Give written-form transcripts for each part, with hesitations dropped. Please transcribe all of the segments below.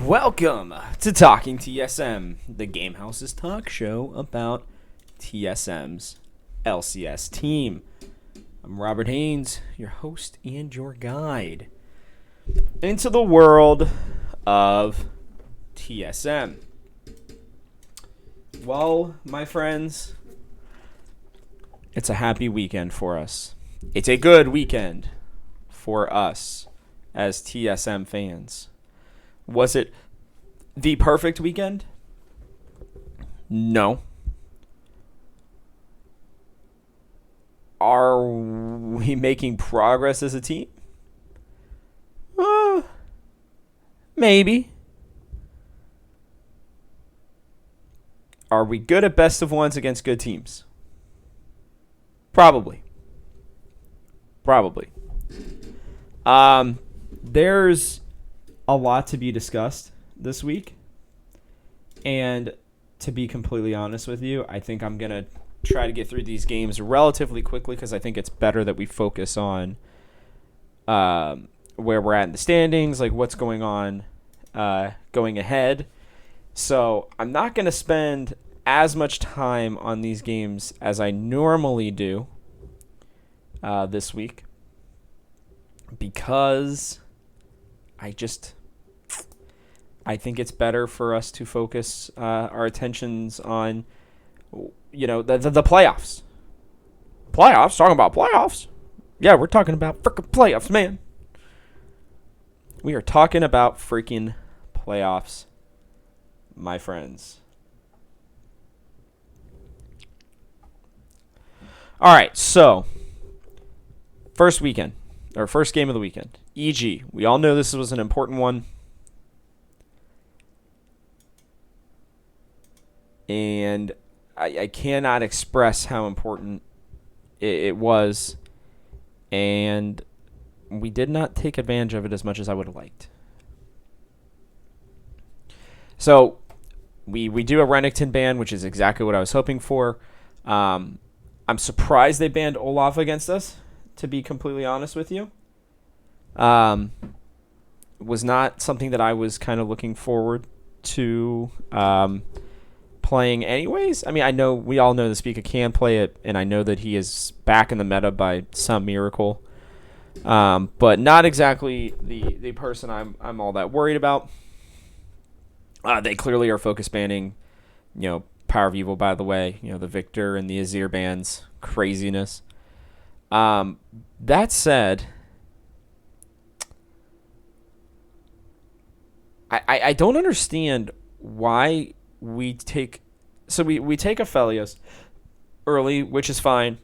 Welcome to Talking TSM, the Game House's talk show about TSM's LCS team. I'm Robert Haynes, your host and your guide into the world of TSM. Well, my friends, it's a happy weekend for us. It's a good weekend for us as TSM fans. Was it the perfect weekend? No. Are we making progress as a team? Maybe. Are we good at best of ones against good teams? Probably. There's a lot to be discussed this week. And to be completely honest with you, I think I'm going to try to get through these games relatively quickly because I think it's better that we focus on where we're at in the standings, like what's going on going ahead. So I'm not going to spend as much time on these games as I normally do this week because I think it's better for us to focus our attentions on, the playoffs. Playoffs? Talking about playoffs? Yeah, we're talking about freaking playoffs, man. We are talking about freaking playoffs, my friends. All right, so first game of the weekend. EG. We all know this was an important one. And I cannot express how important it was. And we did not take advantage of it as much as I would have liked. So we do a Renekton ban, which is exactly what I was hoping for. I'm surprised they banned Olaf against us, to be completely honest with you. Was not something that I was kind of looking forward to playing anyways. I mean, we all know the Spica can play it, and I know that he is back in the meta by some miracle. But not exactly the person I'm all that worried about. They clearly are focus banning, Power of Evil, by the way, the Victor and the Azir bans. Craziness. That said, I don't understand why we take Aphelios early, which is fine.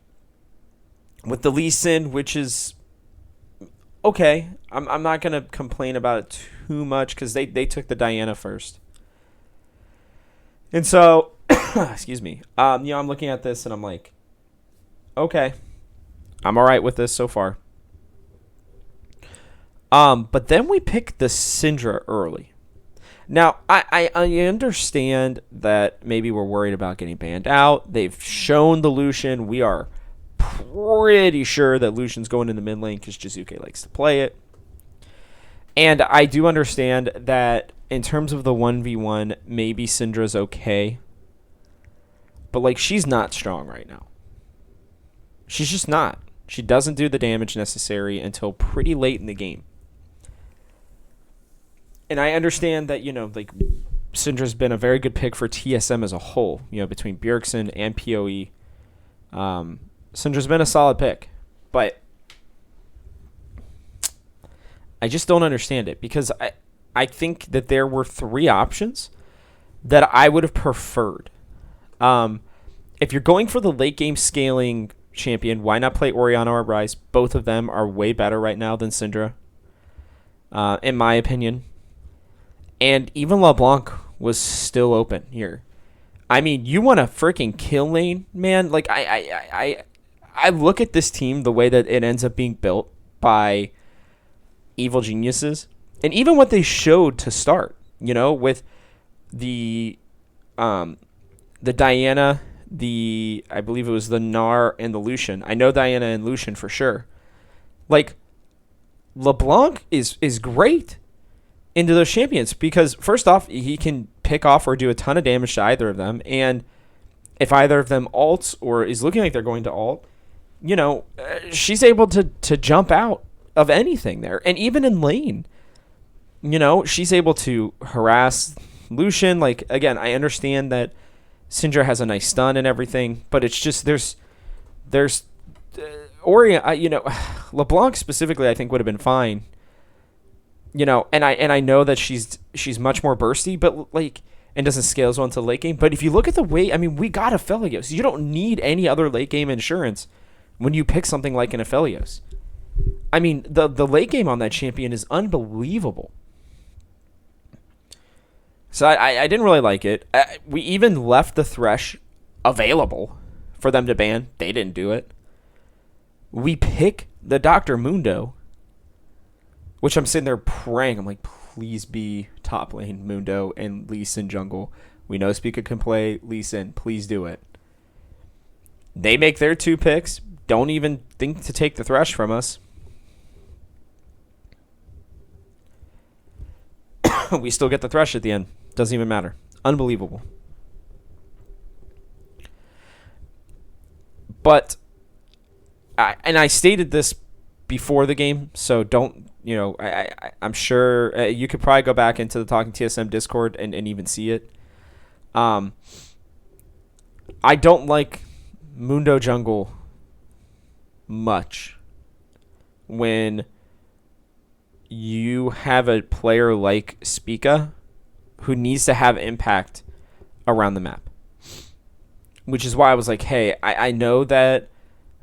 With the Lee Sin, which is okay. I'm not gonna complain about it too much because they took the Diana first. And so excuse me. I'm looking at this and I'm like, okay. I'm alright with this so far. But then we pick the Syndra early. Now, I understand that maybe we're worried about getting banned out. They've shown the Lucian. We are pretty sure that Lucian's going in the mid lane because Jizuke likes to play it. And I do understand that in terms of the 1v1, maybe Syndra's okay. But, she's not strong right now. She's just not. She doesn't do the damage necessary until pretty late in the game. And I understand that, Syndra's been a very good pick for TSM as a whole, between Bjergsen and PoE. Syndra's been a solid pick. But I just don't understand it because I think that there were three options that I would have preferred. If you're going for the late game scaling champion, why not play Orianna or Ryze? Both of them are way better right now than Syndra, in my opinion. And even LeBlanc was still open here. I mean, you want a freaking kill lane, man? I look at this team the way that it ends up being built by evil geniuses, and even what they showed to start, with the Diana, I believe it was the Gnar and the Lucian. I know Diana and Lucian for sure. LeBlanc is great. into those champions because first off, he can pick off or do a ton of damage to either of them, and if either of them alts or is looking like they're going to alt, she's able to jump out of anything there, and even in lane, she's able to harass Lucian. Like again, I understand that Syndra has a nice stun and everything, but it's just there's Ori, LeBlanc specifically, I think would have been fine. And I know that she's much more bursty, but like, and doesn't scale as well into late game. But if you look at the way, I mean, we got Aphelios. You don't need any other late game insurance when you pick something like an Aphelios. I mean, the late game on that champion is unbelievable. So I didn't really like it. We even left the Thresh available for them to ban. They didn't do it. We pick the Dr. Mundo, which I'm sitting there praying. I'm like, please be top lane Mundo and Lee Sin jungle. We know Spica can play Lee Sin. Please do it. They make their 2 picks. Don't even think to take the Thresh from us. We still get the Thresh at the end. Doesn't even matter. Unbelievable. But, I stated this before the game, so don't, I'm sure you could probably go back into the Talking TSM Discord and even see it. I don't like Mundo jungle much when you have a player like Spica who needs to have impact around the map. Which is why I was like, hey, I know that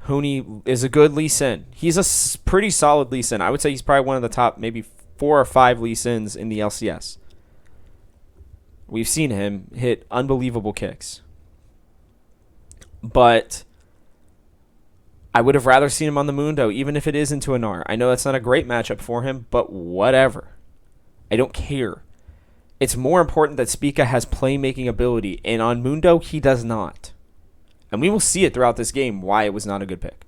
Huni is a good Lee Sin. He's a pretty solid Lee Sin. I would say he's probably one of the top maybe 4 or 5 Lee Sins in the LCS. We've seen him hit unbelievable kicks. But I would have rather seen him on the Mundo, even if it is into a Gnar. I know that's not a great matchup for him, but whatever. I don't care. It's more important that Spica has playmaking ability, and on Mundo, he does not. And we will see it throughout this game why it was not a good pick.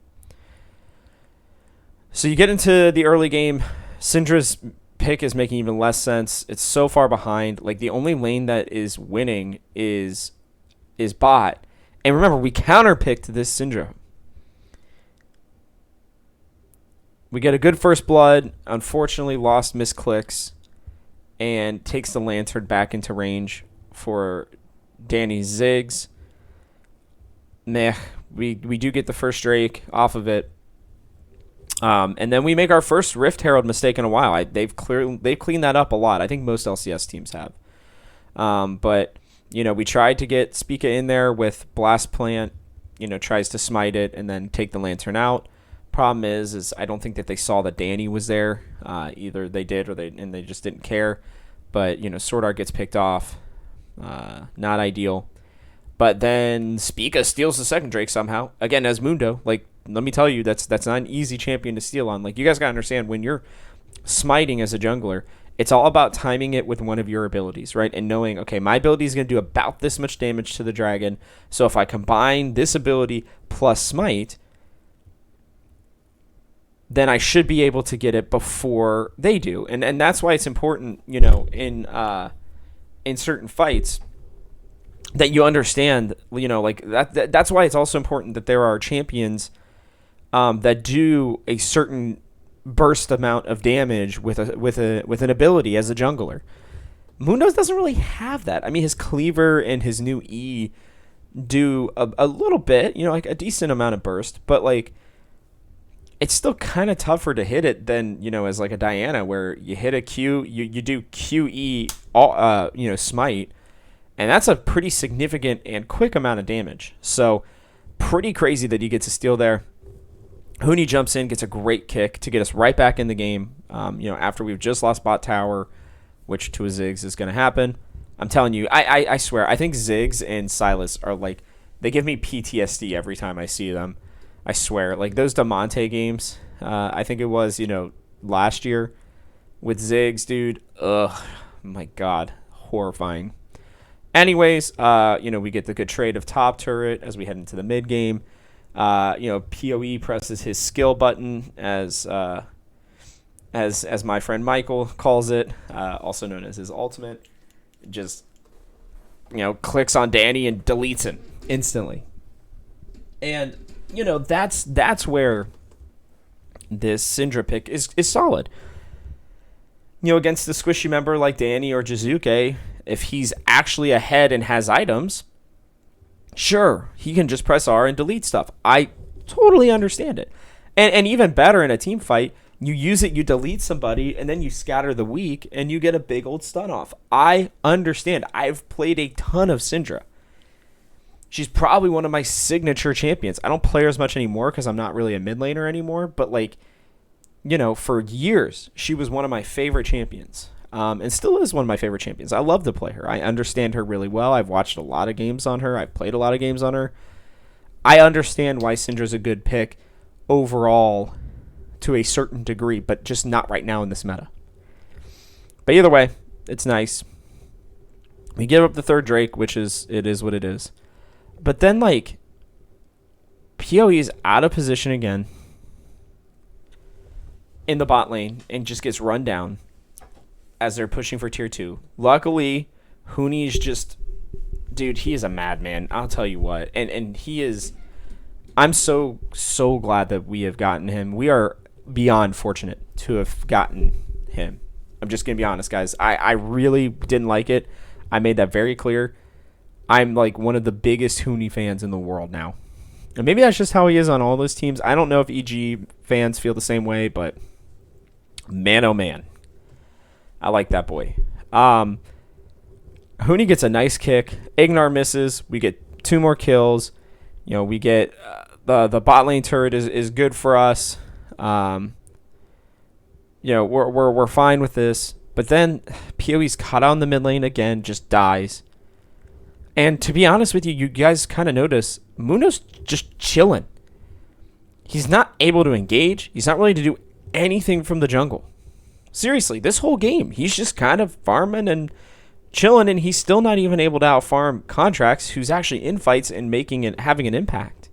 So you get into the early game. Syndra's pick is making even less sense. It's so far behind. Like, the only lane that is winning is bot. And remember, we counterpicked this Syndra. We get a good first blood. Unfortunately, lost misclicks. And takes the Lantern back into range for Danny's Ziggs. Meh. We do get the first Drake off of it. And then we make our first Rift Herald mistake in a while. They've cleaned that up a lot. I think most LCS teams have. But, we tried to get Spica in there with Blast Plant, tries to smite it and then take the Lantern out. Problem is I don't think that they saw that Danny was there. Either they did or they just didn't care. But, Sword Art gets picked off. Not ideal. But then Spica steals the second Drake somehow. Again, as Mundo. Like, let me tell you, that's not an easy champion to steal on. Like, you guys got to understand, when you're smiting as a jungler, it's all about timing it with one of your abilities, right? And knowing, okay, my ability is going to do about this much damage to the dragon. So if I combine this ability plus smite, then I should be able to get it before they do. And that's why it's important, in certain fights, that you understand, like that's why it's also important that there are champions that do a certain burst amount of damage with an ability as a jungler. Munoz doesn't really have that. I mean, his cleaver and his new E do a little bit, like a decent amount of burst, but like it's still kind of tougher to hit it than, as like a Diana, where you hit a Q, you do QE, smite. And that's a pretty significant and quick amount of damage. So, pretty crazy that he gets a steal there. Huni jumps in, gets a great kick to get us right back in the game. After we've just lost bot tower, which to a Ziggs is going to happen. I'm telling you, I swear, I think Ziggs and Silas are like, they give me PTSD every time I see them. I swear. Like, those Damonte games, I think it was, last year with Ziggs, dude. Ugh, my God, horrifying. Anyways, we get the good trade of top turret as we head into the mid game. PoE presses his skill button as as my friend Michael calls it, also known as his ultimate. Just, clicks on Danny and deletes him instantly. And, that's where this Syndra pick is solid. Against the squishy member like Danny or Jizuke, if he's actually ahead and has items, sure, he can just press R and delete stuff. I totally understand it. And even better in a team fight, you use it, you delete somebody, and then you scatter the weak, and you get a big old stun off. I understand. I've played a ton of Syndra. She's probably one of my signature champions. I don't play her as much anymore because I'm not really a mid laner anymore, but for years, she was one of my favorite champions. And still is one of my favorite champions. I love to play her. I understand her really well. I've watched a lot of games on her. I've played a lot of games on her. I understand why Syndra's a good pick overall to a certain degree, but just not right now in this meta. But either way, it's nice. We give up the third Drake, which is what it is. But then, PoE is out of position again in the bot lane and just gets run down as they're pushing for tier 2. Luckily, Huni's just... Dude, he is a madman. I'll tell you what. And he is... I'm so glad that we have gotten him. We are beyond fortunate to have gotten him. I'm just going to be honest, guys. I really didn't like it. I made that very clear. I'm one of the biggest Huni fans in the world now. And maybe that's just how he is on all those teams. I don't know if EG fans feel the same way, but man, oh man. I like that boy. Huni gets a nice kick. Ignar misses. We get 2 more kills. We get the bot lane turret is good for us. We're fine with this. But then PoE's caught out in the mid lane again, just dies. And to be honest with you, you guys kind of notice Mundo's just chilling. He's not able to engage. He's not really to do anything from the jungle. Seriously, this whole game, he's just kind of farming and chilling, and he's still not even able to outfarm Contracts, who's actually in fights and having an impact.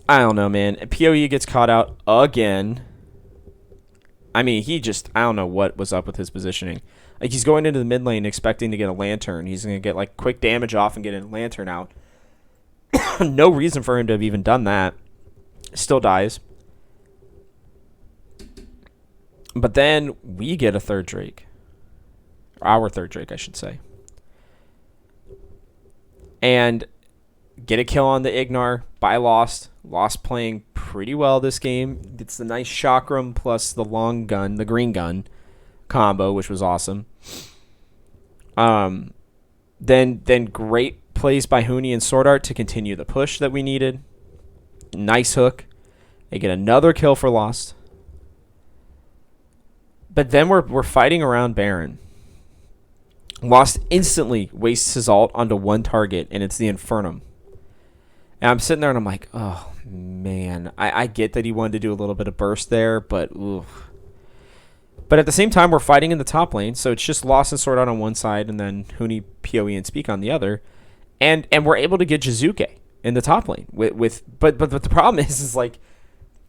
I don't know, man. PoE gets caught out again. I mean, I don't know what was up with his positioning. He's going into the mid lane expecting to get a lantern. He's going to get quick damage off and get a lantern out. No reason for him to have even done that. Still dies. But then we get a third Drake. Our third Drake, I should say. And get a kill on the Ignar by Lost. Lost playing pretty well this game. Gets the nice chakram plus the long gun, the green gun combo, which was awesome. Then great plays by Huni and Sword Art to continue the push that we needed. Nice hook. They get another kill for Lost. But then we're fighting around Baron. Lost instantly wastes his ult onto one target, and it's the Infernum. And I'm sitting there and I'm like, oh man, I get that he wanted to do a little bit of burst there, but oof. But at the same time, we're fighting in the top lane, so it's just Lost and Sword Art on one side, and then Huni, PoE, and Spica on the other, and we're able to get Jizuke in the top lane. But the problem is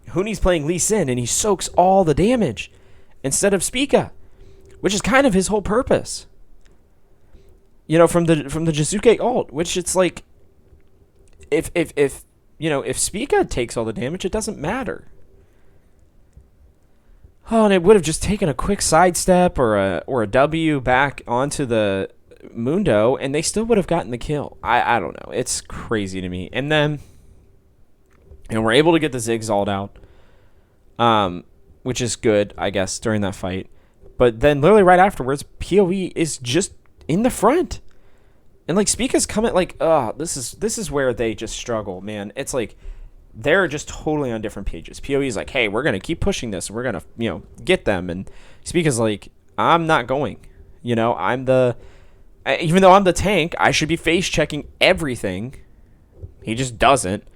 Huni's playing Lee Sin, and he soaks all the damage instead of Spica, which is kind of his whole purpose. From the Jizuke ult, which it's if Spica takes all the damage, it doesn't matter. Oh, and it would have just taken a quick sidestep or a W back onto the Mundo, and they still would have gotten the kill. I don't know. It's crazy to me. And then, we're able to get the Zigzald out, which is good, I guess, during that fight. But then literally right afterwards, PoE is just in the front. And Spica's coming this is where they just struggle, man. It's they're just totally on different pages. PoE's hey, we're going to keep pushing this. We're going to, get them. And Spica's I'm not going. Even though I'm the tank, I should be face checking everything. He just doesn't.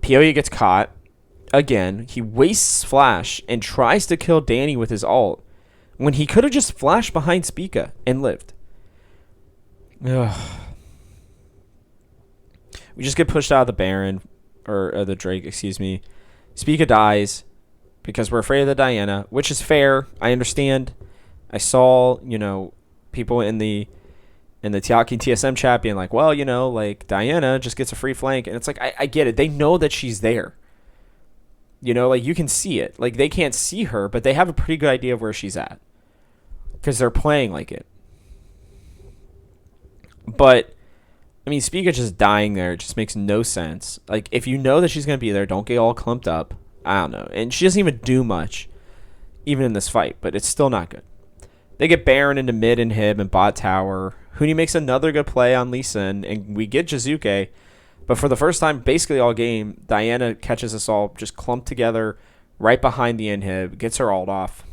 PoE gets caught. Again, he wastes flash and tries to kill Danny with his ult when he could have just flashed behind Spica and lived. Ugh. We just get pushed out of the Baron, or the Drake, excuse me. Spica dies because we're afraid of the Diana, which is fair. I understand. I saw, people in the Tiaki TSM chat being like, well, like Diana just gets a free flank. And it's like, I get it. They know that she's there. Like you can see it. Like they can't see her, but they have a pretty good idea of where she's at because they're playing like it. But I mean, Spica just dying there just makes no sense. Like if you know that she's going to be there, don't get all clumped up. I don't know. And she doesn't even do much, even in this fight, but it's still not good. They get Baron into mid and Hib and bot tower. Huni makes another good play on Lee Sin, and we get Jizuke. But for the first time, basically all game, Diana catches us all just clumped together right behind the inhib, gets her ult off,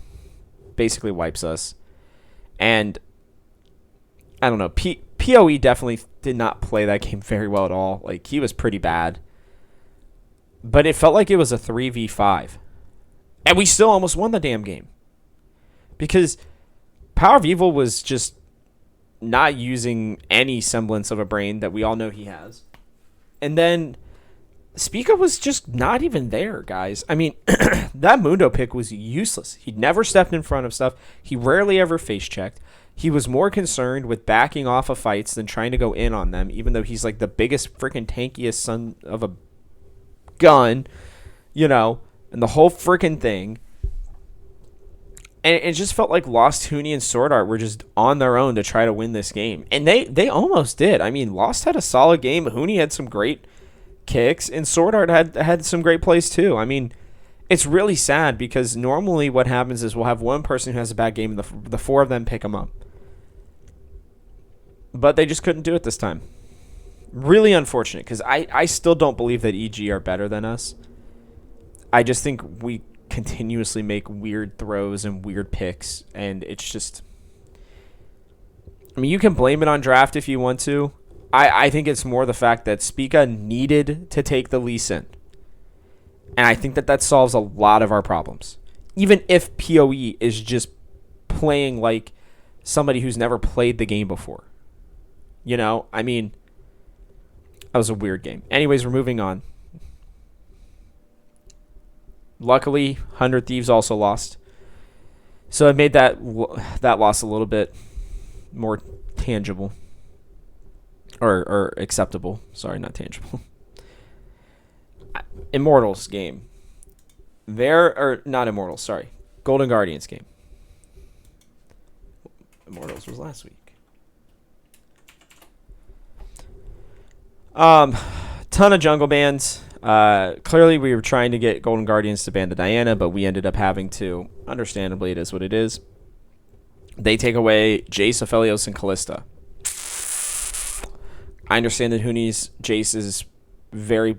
basically wipes us. And I don't know, PoE definitely did not play that game very well at all. Like, he was pretty bad. But it felt like it was a 3v5. And we still almost won the damn game. Because Power of Evil was just not using any semblance of a brain that we all know he has. And then Spica was just not even there, guys. I mean, that Mundo pick was useless. He never stepped in front of stuff. He rarely ever face checked. He was more concerned with backing off of fights than trying to go in on them, even though he's like the biggest freaking tankiest son of a gun, and the whole freaking thing. And it just felt like Lost, Huni, and Sword Art were just on their own to try to win this game. And they almost did. I mean, Lost had a solid game. Huni had some great kicks, and Sword Art had some great plays too. I mean, it's really sad because normally what happens is we'll have one person who has a bad game, and the four of them pick them up. But they just couldn't do it this time. Really unfortunate because I still don't believe that EG are better than us. I just think we continuously make weird throws and weird picks, and it's just, I mean, you can blame it on draft if you want to. I think it's more the fact that Spica needed to take the Lee Sin, and I think that solves a lot of our problems, even if PoE is just playing like somebody who's never played the game before. I mean, that was a weird game. Anyways, we're moving on. Luckily, 100 Thieves also lost. So it made that loss a little bit more tangible. Or acceptable. Sorry, not tangible. Immortals game. Not Immortals, sorry. Golden Guardians game. Immortals was last week. Ton of jungle bans. Clearly, we were trying to get Golden Guardians to ban the Diana, but we ended up having to. Understandably, it is what it is. They take away Jace, Aphelios, and Callista. I understand that Huni's Jace is very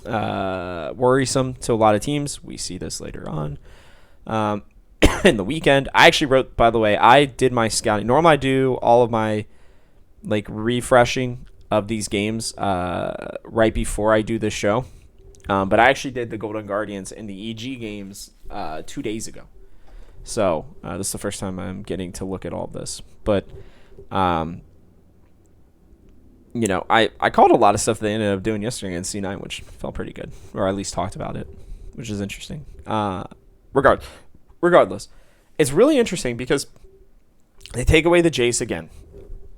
worrisome to a lot of teams. We see this later on. In the weekend, I actually wrote, by the way, I did my scouting. Normally, I do all of my refreshing of these games right before I do this show. But I actually did the Golden Guardians and the EG games 2 days ago. So this is the first time I'm getting to look at all this. But, I called a lot of stuff they ended up doing yesterday against C9, which felt pretty good. Or at least talked about it, which is interesting. Regardless, it's really interesting because they take away the Jace again.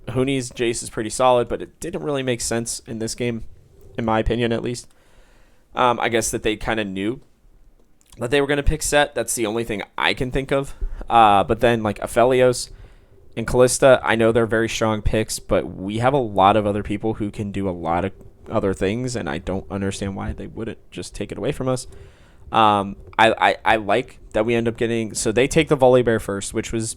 Huni's Jace is pretty solid, but it didn't really make sense in this game, in my opinion, at least. I guess that they kind of knew that they were going to pick Set. That's the only thing I can think of. But then, Aphelios and Callista, I know they're very strong picks, but we have a lot of other people who can do a lot of other things, and I don't understand why they wouldn't just take it away from us. I like that we end up getting... So they take the Volibear first, which was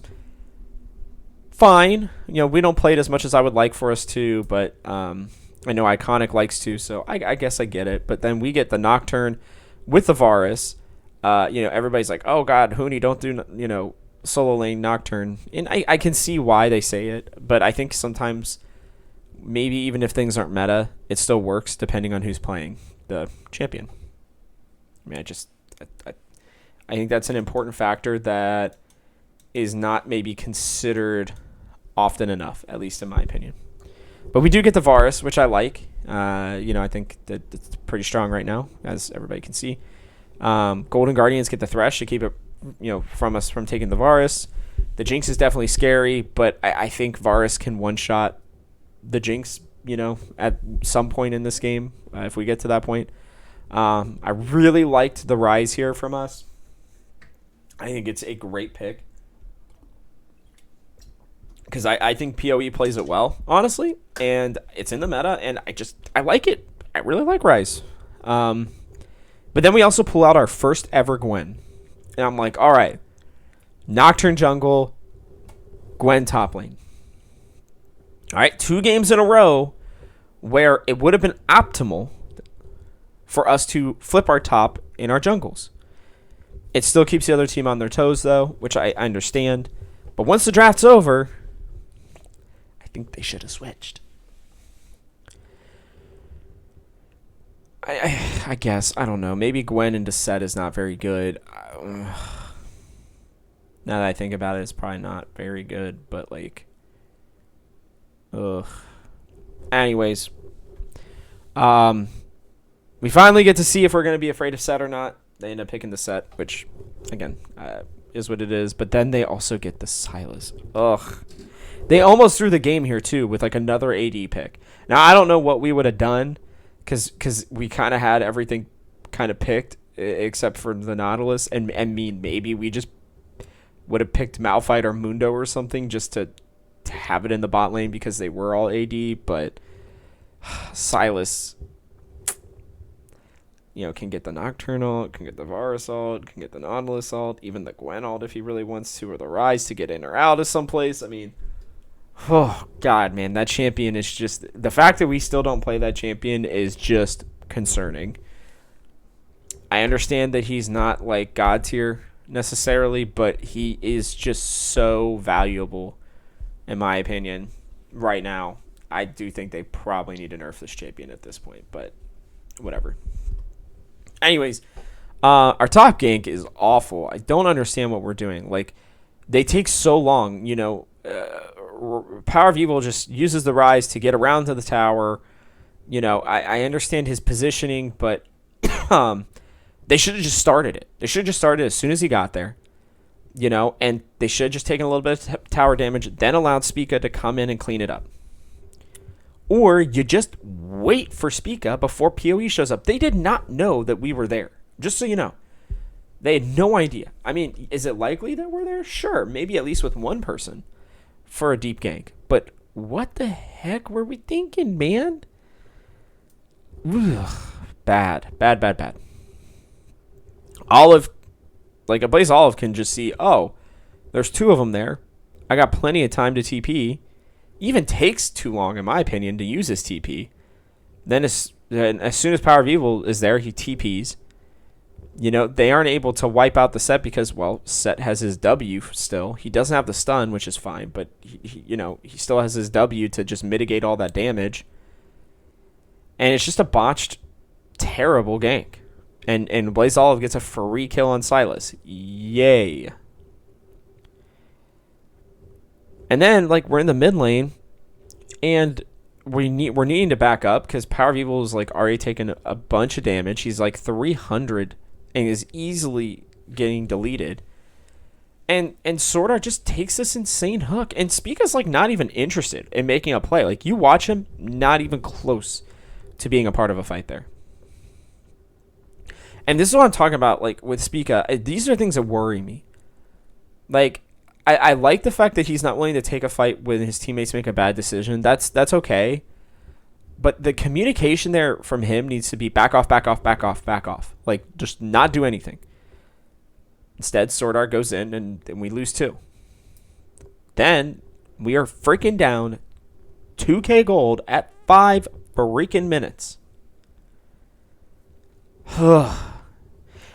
fine. We don't play it as much as I would like for us to, but I know Iconic likes to, so I guess I get it. But then we get the Nocturne with the Varus. Everybody's like, oh god, Huni, don't do solo lane Nocturne. And I can see why they say it, but I think sometimes maybe even if things aren't meta, it still works depending on who's playing the champion. I mean, I think that's an important factor that is not maybe considered often enough, at least in my opinion. But we do get the Varus, which I like. I think that it's pretty strong right now, as everybody can see. Golden Guardians get the Thresh to keep it, from us from taking the Varus. The Jinx is definitely scary, but I think Varus can one-shot the Jinx, at some point in this game, if we get to that point. I really liked the Rise here from us. I think it's a great pick. Because I think PoE plays it well, honestly. And it's in the meta, and I like it. I really like Rise. But then we also pull out our first ever Gwen. And I'm like, all right. Nocturne jungle, Gwen top lane. All right, 2 games in a row where it would have been optimal for us to flip our top in our jungles. It still keeps the other team on their toes, though, which I understand. But once the draft's over, I think they should have switched. I guess. I don't know. Maybe Gwen into set is not very good. Now that I think about it, it's probably not very good. But, ugh. Anyways. We finally get to see if we're going to be afraid of set or not. They end up picking the set, which, again, is what it is. But then they also get the Sylas. Ugh. They almost threw the game here, too, with, another AD pick. Now, I don't know what we would have done, because we kind of had everything kind of picked, except for the Nautilus. And maybe we just would have picked Malphite or Mundo or something just to have it in the bot lane because they were all AD. But Sylas, can get the Nocturne ult, can get the Varus ult, can get the Nautilus ult, even the Gwen ult if he really wants to, or the Rise to get in or out of someplace. I mean, oh, God, man, that champion is just... The fact that we still don't play that champion is just concerning. I understand that he's not, God tier necessarily, but he is just so valuable, in my opinion, right now. I do think they probably need to nerf this champion at this point, but whatever. Anyways, our top gank is awful. I don't understand what we're doing. They take so long, Power of Evil just uses the Rise to get around to the tower. I understand his positioning, but they should have just started it. They should have just started as soon as he got there, and they should have just taken a little bit of tower damage, then allowed Spica to come in and clean it up. Or you just wait for Spica before PoE shows up. They did not know that we were there, just so you know. They had no idea. I mean, is it likely that we're there? Sure, maybe at least with one person for a deep gank. But what the heck were we thinking, man? Ugh. Bad. Olive, a Blaze Olive can just see, oh, there's 2 of them there. I got plenty of time to TP. Even takes too long, in my opinion, to use his TP. Then as soon as Power of Evil is there, he TPs. They aren't able to wipe out the set because, well, Set has his W still. He doesn't have the stun, which is fine, but he still has his W to just mitigate all that damage. And it's just a botched, terrible gank. And Blaze Olive gets a free kill on Sylas. Yay. And then, we're in the mid lane, and we're needing to back up because Power of Evil is, already taken a bunch of damage. He's, 300 and is easily getting deleted. And Sora just takes this insane hook. And Spica's, not even interested in making a play. You watch him, not even close to being a part of a fight there. And this is what I'm talking about, with Spica. These are things that worry me. I like the fact that he's not willing to take a fight when his teammates make a bad decision. That's okay. But the communication there from him needs to be back off. Just not do anything. Instead, Swordart goes in and we lose 2. Then we are freaking down 2k gold at 5 freaking minutes. And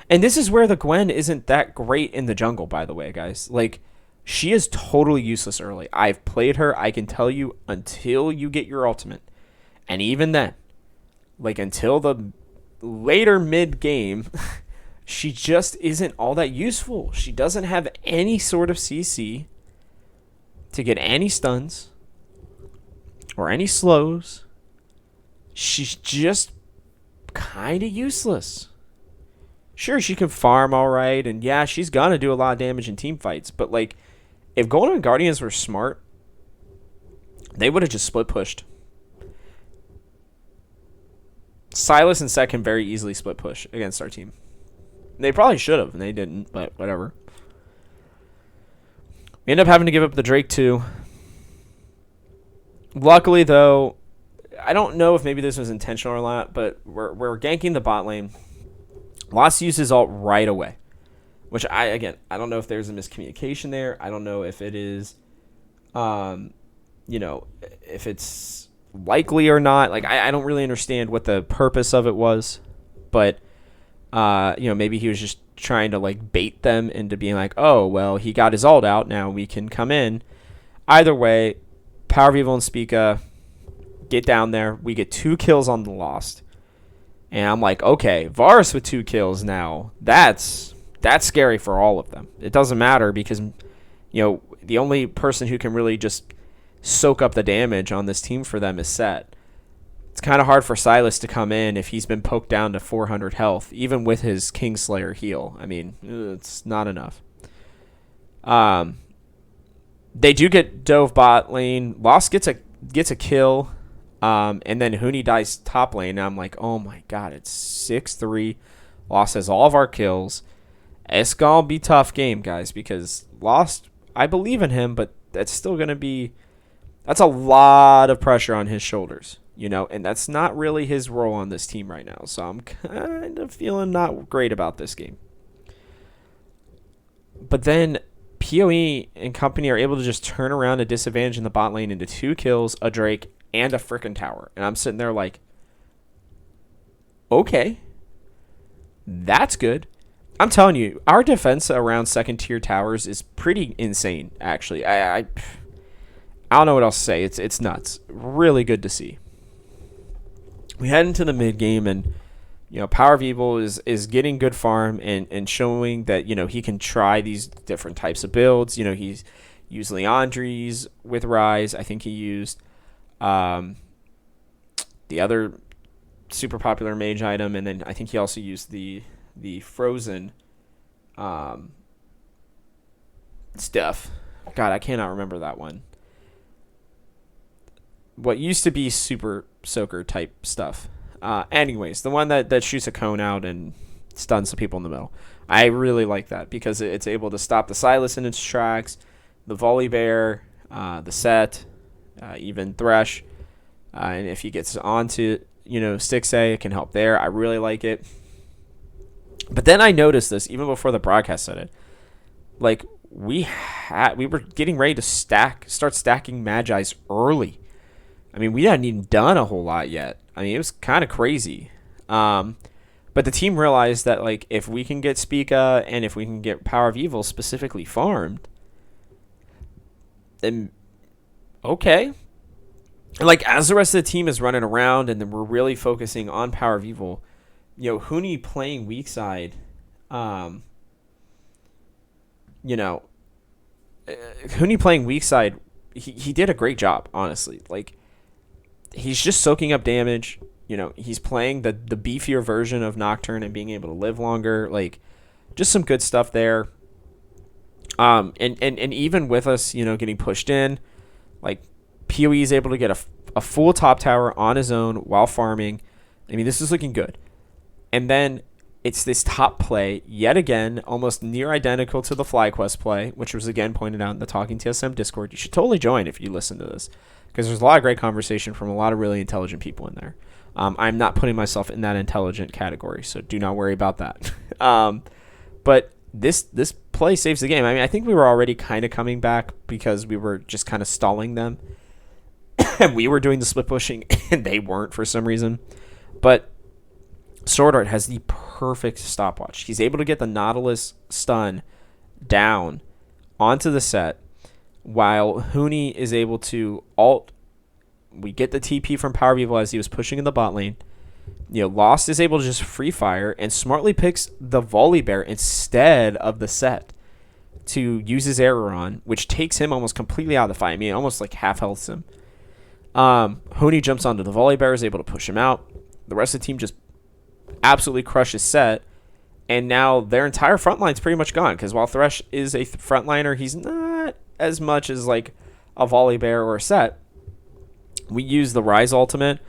this is where the Gwen isn't that great in the jungle, by the way, guys. She is totally useless early. I've played her. I can tell you until you get your ultimate. And even then, until the later mid-game, she just isn't all that useful. She doesn't have any sort of CC to get any stuns or any slows. She's just kind of useless. Sure, she can farm all right, and yeah, she's gonna do a lot of damage in team fights. But like, if Golden Guardians were smart, they would have just split pushed. Silas and Sett can very easily split push against our team. They probably should have, and they didn't, but whatever. We end up having to give up the Drake too. Luckily, though, I don't know if maybe this was intentional or not, but we're ganking the bot lane. Lost uses ult right away, which I don't know if there's a miscommunication there. I don't know if it is, if it's likely or not. Like, I don't really understand what the purpose of it was, but maybe he was just trying to like bait them into being like, oh well, he got his ult out, now we can come in. Either way, Power of Evil and Spica get down there. We get 2 kills on the Lost. And I'm like, okay, Varus with 2 kills now. That's scary for all of them. It doesn't matter because, the only person who can really just soak up the damage on this team for them is Sett. It's kind of hard for Silas to come in if he's been poked down to 400 health, even with his Kingslayer heal. I mean, it's not enough. They do get dove bot lane. Lost gets a kill. And then Huni dies top lane. And I'm like, oh my god, it's 6-3. Lost has all of our kills. It's going to be a tough game, guys, because Lost, I believe in him, but that's still going to be... That's a lot of pressure on his shoulders, and that's not really his role on this team right now. So I'm kind of feeling not great about this game. But then PoE and company are able to just turn around a disadvantage in the bot lane into 2 kills, a Drake, and a frickin' tower. And I'm sitting there like, okay, that's good. I'm telling you, our defense around second tier towers is pretty insane, actually. I don't know what else to say. It's nuts. Really good to see. We head into the mid game, and Power of Evil is getting good farm and showing that he can try these different types of builds. He's used Leandries with Rise. I think he used the other super popular mage item, and then I think he also used the frozen stuff. God, I cannot remember that one. What used to be super soaker type stuff. Anyways, the one that shoots a cone out and stuns the people in the middle. I really like that because it's able to stop the Silas in its tracks, the Volley Bear, the Sett, even Thresh. And if he gets onto, Stixay, it can help there. I really like it. But then I noticed this even before the broadcast said it. Like, we were getting ready to start stacking Magi's early. I mean, we hadn't even done a whole lot yet. I mean, it was kind of crazy. But the team realized that, like, if we can get Spica and if we can get Power of Evil specifically farmed, then okay. And, like, as the rest of the team is running around and then we're really focusing on Power of Evil, Huni playing weak side, Huni playing weak side, he did a great job, honestly. Like, he's just soaking up damage. He's playing the beefier version of Nocturne and being able to live longer. Like, just some good stuff there. And even with us, getting pushed in, like, PoE is able to get a full top tower on his own while farming. I mean, this is looking good. And then it's this top play, yet again, almost near identical to the FlyQuest play, which was again pointed out in the Talking TSM Discord. You should totally join if you listen to this, because there's a lot of great conversation from a lot of really intelligent people in there. I'm not putting myself in that intelligent category, so do not worry about that. But this play saves the game. I mean, I think we were already kind of coming back because we were just kind of stalling them. And we were doing the split pushing, and they weren't for some reason. But Sword Art has the perfect stopwatch. He's able to get the Nautilus stun down onto the Sett, while Huni is able to ult. We get the TP from Power of Evil as he was pushing in the bot lane. Lost is able to just free fire and smartly picks the Volley Bear instead of the Sett to use his error on, which takes him almost completely out of the fight. I mean, almost like half healths him. Huni jumps onto the Volley Bear, is able to push him out. The rest of the team just absolutely crushes Sett. And now their entire front line's pretty much gone, because while Thresh is a frontliner, he's not as much as like a Volley Bear or a Set. We use the Rise ultimate.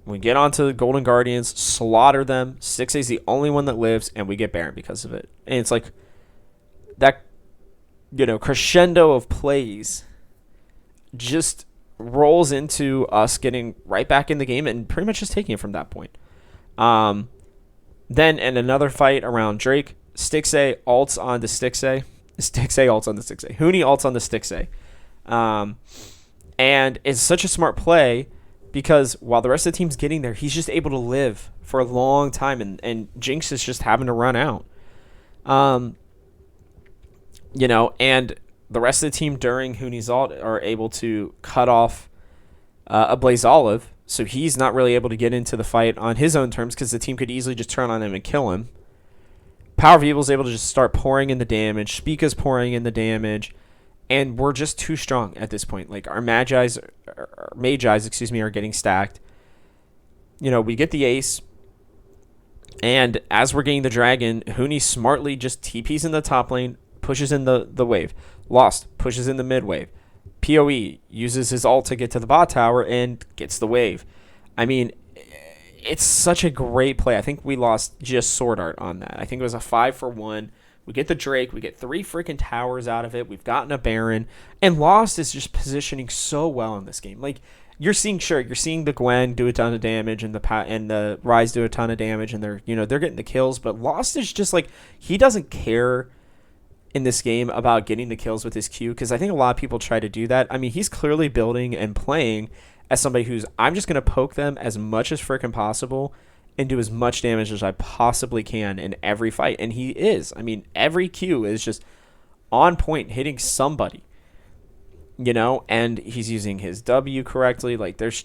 We get onto the Golden Guardians, slaughter them. 6A is the only one that lives, and we get Baron because of it. And it's like that, crescendo of plays just rolls into us getting right back in the game and pretty much just taking it from that point. Then in another fight around Drake, Stixay ults onto Stixay. Stixay ults onto Stixay. Huni ults onto Stixay. And it's such a smart play because while the rest of the team's getting there, he's just able to live for a long time, and Jinx is just having to run out. And the rest of the team during Huni's ult are able to cut off a Blaze Olive, so he's not really able to get into the fight on his own terms because the team could easily just turn on him and kill him. Power of Evil is able to just start pouring in the damage. Spica's pouring in the damage. And we're just too strong at this point. Like, our Magi's, are getting stacked. We get the ace. And as we're getting the dragon, Huni smartly just TPs in the top lane, pushes in the wave. Lost pushes in the mid wave. PoE uses his ult to get to the bot tower and gets the wave. I mean, it's such a great play. I think we lost just Sword Art on that. I think it was a 5-for-1. We get the Drake. We get 3 freaking towers out of it. We've gotten a Baron. And Lost is just positioning so well in this game. Like, you're seeing the Gwen do a ton of damage and the Rise do a ton of damage, and they're getting the kills. But Lost is just like, he doesn't care in this game about getting the kills with his Q, because I think a lot of people try to do that. I mean, he's clearly building and playing as somebody who's, I'm just going to poke them as much as freaking possible and do as much damage as I possibly can in every fight. And he is. I mean, every Q is just on point, hitting somebody. And he's using his W correctly. Like, there's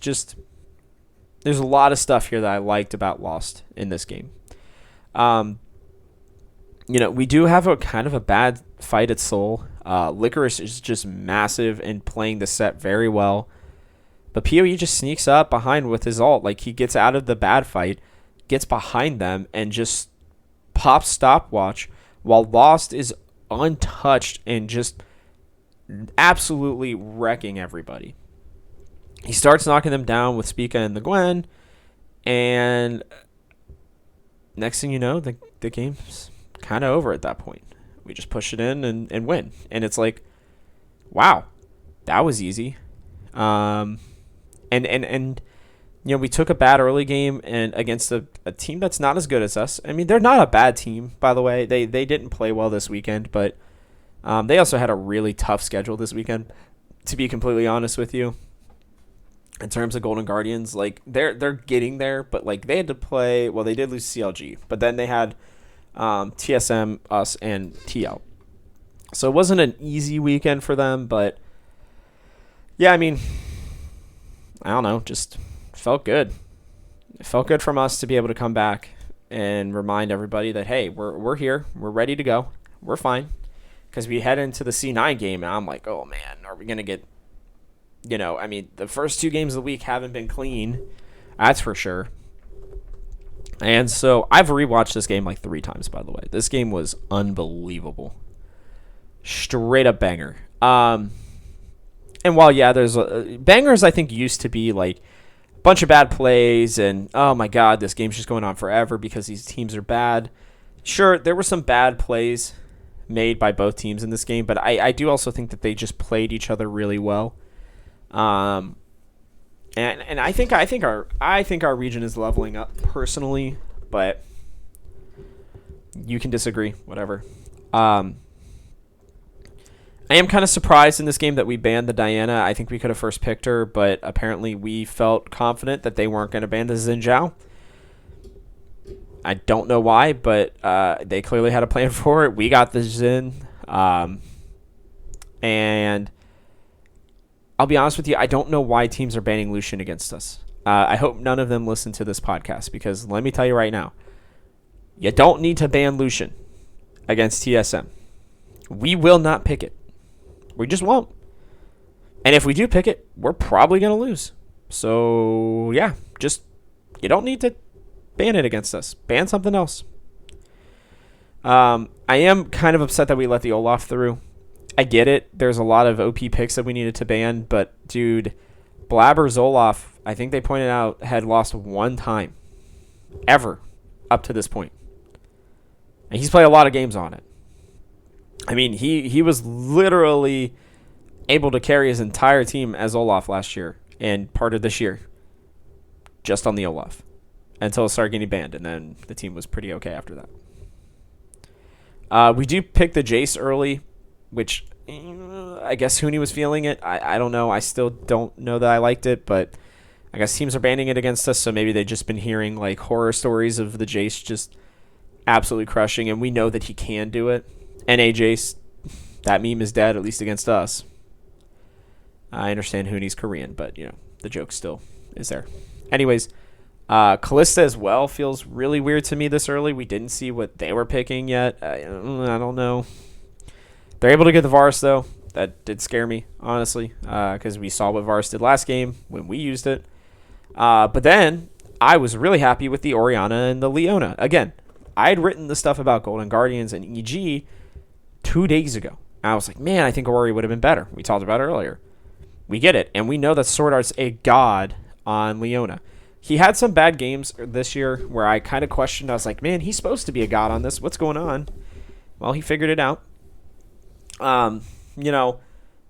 a lot of stuff here that I liked about Lost in this game. We do have a kind of a bad fight at Soul. Licorice is just massive and playing the set very well. But PoE just sneaks up behind with his ult. Like, he gets out of the bad fight, gets behind them, and just pops stopwatch while Lost is untouched and just absolutely wrecking everybody. He starts knocking them down with Spica and the Gwen, and next thing you know, the game's kind of over at that point. We just push it in and win. And it's like, wow, that was easy. And we took a bad early game and against a team that's not as good as us. I mean, they're not a bad team, by the way. They didn't play well this weekend, but they also had a really tough schedule this weekend, to be completely honest with you. In terms of Golden Guardians, like, they're getting there, but like, they had to play, well, they did lose CLG, but then they had TSM, us, and TL. So it wasn't an easy weekend for them, but yeah, I mean, I don't know, just felt good. It felt good from us to be able to come back and remind everybody that, hey, we're here, we're ready to go, we're fine. Because we head into the C9 game, and I'm like, oh man, are we gonna get, I mean, the first 2 games of the week haven't been clean, that's for sure. And so I've rewatched this game like 3 times, by the way. This game was unbelievable. Straight up banger. And while, yeah, there's bangers, I think, used to be like a bunch of bad plays and, oh my God, this game's just going on forever because these teams are bad. Sure, there were some bad plays made by both teams in this game, but I do also think that they just played each other really well. And I think our region is leveling up personally, but you can disagree, whatever. I am kind of surprised in this game that we banned the Diana. I think we could have first picked her, but apparently we felt confident that they weren't going to ban the Xin Zhao. I don't know why, but they clearly had a plan for it. We got the Xin, and I'll be honest with you, I don't know why teams are banning Lucian against us. I hope none of them listen to this podcast, because let me tell you right now, you don't need to ban Lucian against TSM. We will not pick it. We just won't. And if we do pick it, we're probably going to lose. So, yeah, just, you don't need to ban it against us. Ban something else. I am kind of upset that we let the Olaf through. I get it. There's a lot of OP picks that we needed to ban, but dude, Blabber's Olaf, I think they pointed out, had lost one time ever up to this point. And he's played a lot of games on it. I mean, he was literally able to carry his entire team as Olaf last year and part of this year just on the Olaf until it started getting banned, and then the team was pretty okay after that. We do pick the Jace early, which I guess Hooney was feeling it. I don't know. I still don't know that I liked it, but I guess teams are banning it against us, so maybe they've just been hearing like horror stories of the Jace just absolutely crushing, and we know that he can do it. NA Jace, that meme is dead, at least against us. I understand Hooney's Korean, but, the joke still is there. Anyways, Callista as well feels really weird to me this early. We didn't see what they were picking yet. I don't know. They're able to get the Varus, though. That did scare me, honestly, because we saw what Varus did last game when we used it. But then I was really happy with the Orianna and the Leona. Again, I had written the stuff about Golden Guardians and EG 2 days ago. I was like, man, I think Ori would have been better. We talked about it earlier. We get it, and we know that Sword Art's a god on Leona. He had some bad games this year where I kind of questioned. I was like, man, he's supposed to be a god on this. What's going on? Well, he figured it out. And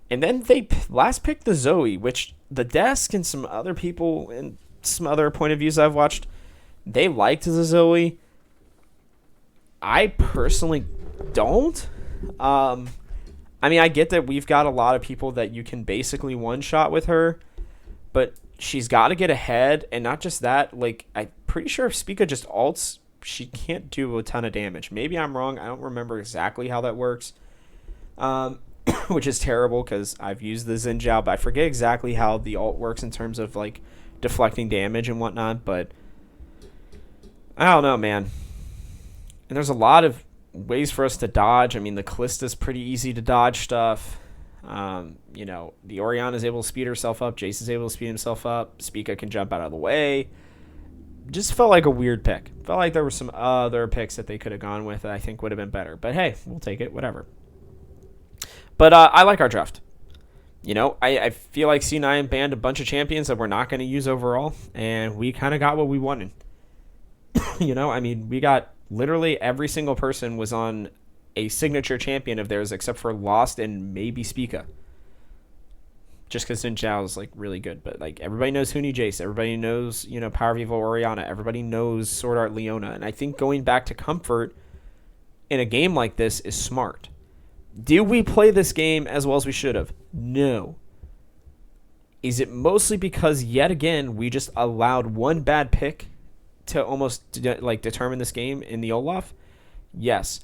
then they last picked the Zoe, which the desk and some other people and some other point of views I've watched, they liked the Zoe. I personally don't. I get that we've got a lot of people that you can basically one-shot with her, but she's got to get ahead, and not just that, like, I'm pretty sure if Spica just ults, she can't do a ton of damage. Maybe I'm wrong. I don't remember exactly how that works, which is terrible because I've used the Xin Zhao, but I forget exactly how the ult works in terms of, like, deflecting damage and whatnot, but I don't know, man. And there's a lot of ways for us to dodge. I mean, the Callista's pretty easy to dodge stuff. The Orianna is able to speed herself up. Jace is able to speed himself up. Spica can jump out of the way. Just felt like a weird pick. Felt like there were some other picks that they could have gone with that I think would have been better. But hey, we'll take it, whatever. But I like our draft. I feel like C9 banned a bunch of champions that we're not going to use overall, and we kind of got what we wanted. We got literally every single person was on a signature champion of theirs except for Lost and maybe Spica. Just because Xin Zhao is, like, really good. But, like, everybody knows Huni Jace. Everybody knows, Power of Evil Orianna. Everybody knows Sword Art Leona. And I think going back to comfort in a game like this is smart. Do we play this game as well as we should have? No. Is it mostly because, yet again, we just allowed one bad pick to almost determine this game in the Olaf? Yes.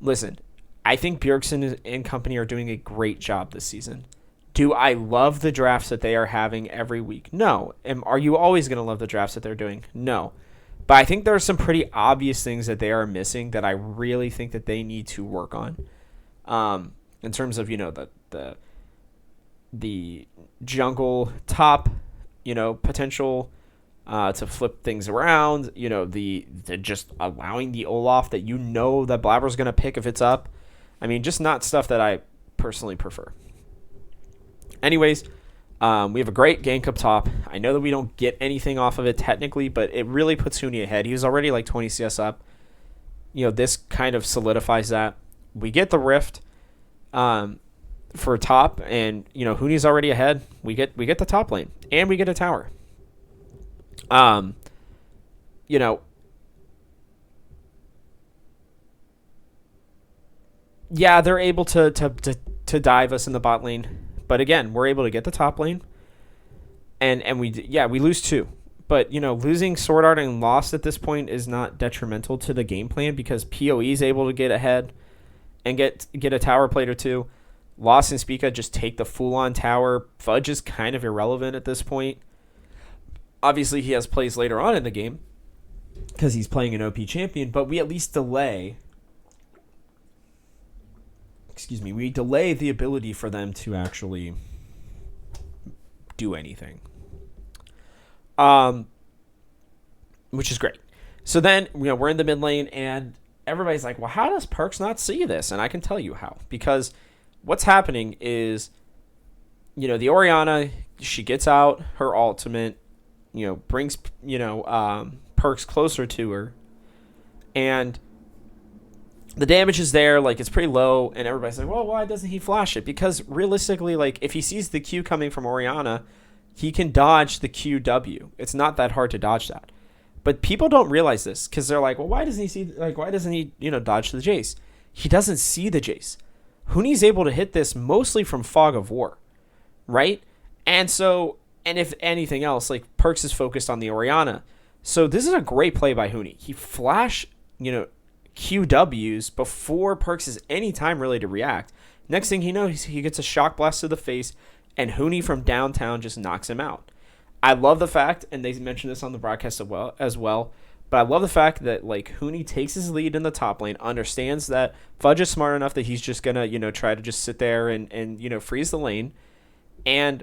Listen, I think Bjergsen and company are doing a great job this season. Do I love the drafts that they are having every week? No. Are you always going to love the drafts that they're doing? No. But I think there are some pretty obvious things that they are missing that I really think that they need to work on. In terms of, the jungle top, potential to flip things around, the just allowing the Olaf that that Blabber's going to pick if it's up. I mean, just not stuff that I personally prefer. Anyways, we have a great gank up top. I know that we don't get anything off of it technically, but it really puts Huni ahead. He was already like 20 CS up. This kind of solidifies that. We get the Rift for top, and Huni's already ahead. We get the top lane, and we get a tower. Yeah, they're able to dive us in the bot lane, but again, we're able to get the top lane, and we lose 2. But losing Sword Art and Lost at this point is not detrimental to the game plan because PoE is able to get ahead and get a tower plate or 2. Lost and Spica just take the full-on tower. Fudge is kind of irrelevant at this point. Obviously, he has plays later on in the game because he's playing an OP champion, but we at least delay. We delay the ability for them to actually do anything. Which is great. So then, we're in the mid lane, and everybody's like, well, how does Perks not see this? And I can tell you how. Because what's happening is, the Orianna, she gets out her ultimate, brings, Perks closer to her. And the damage is there, like, it's pretty low. And everybody's like, well, why doesn't he flash it? Because realistically, like, if he sees the Q coming from Orianna, he can dodge the QW. It's not that hard to dodge that. But people don't realize this because they're like, well, why doesn't he dodge the Jace? He doesn't see the Jace. Huni's able to hit this mostly from Fog of War, right? And if anything else, like, Perks is focused on the Orianna. So this is a great play by Huni. He flash, QWs before Perks has any time really to react. Next thing he knows, he gets a shock blast to the face, and Huni from downtown just knocks him out. I love the fact, and they mentioned this on the broadcast as well, but I love the fact that, like, Huni takes his lead in the top lane, understands that Fudge is smart enough that he's just going to, try to just sit there and freeze the lane. And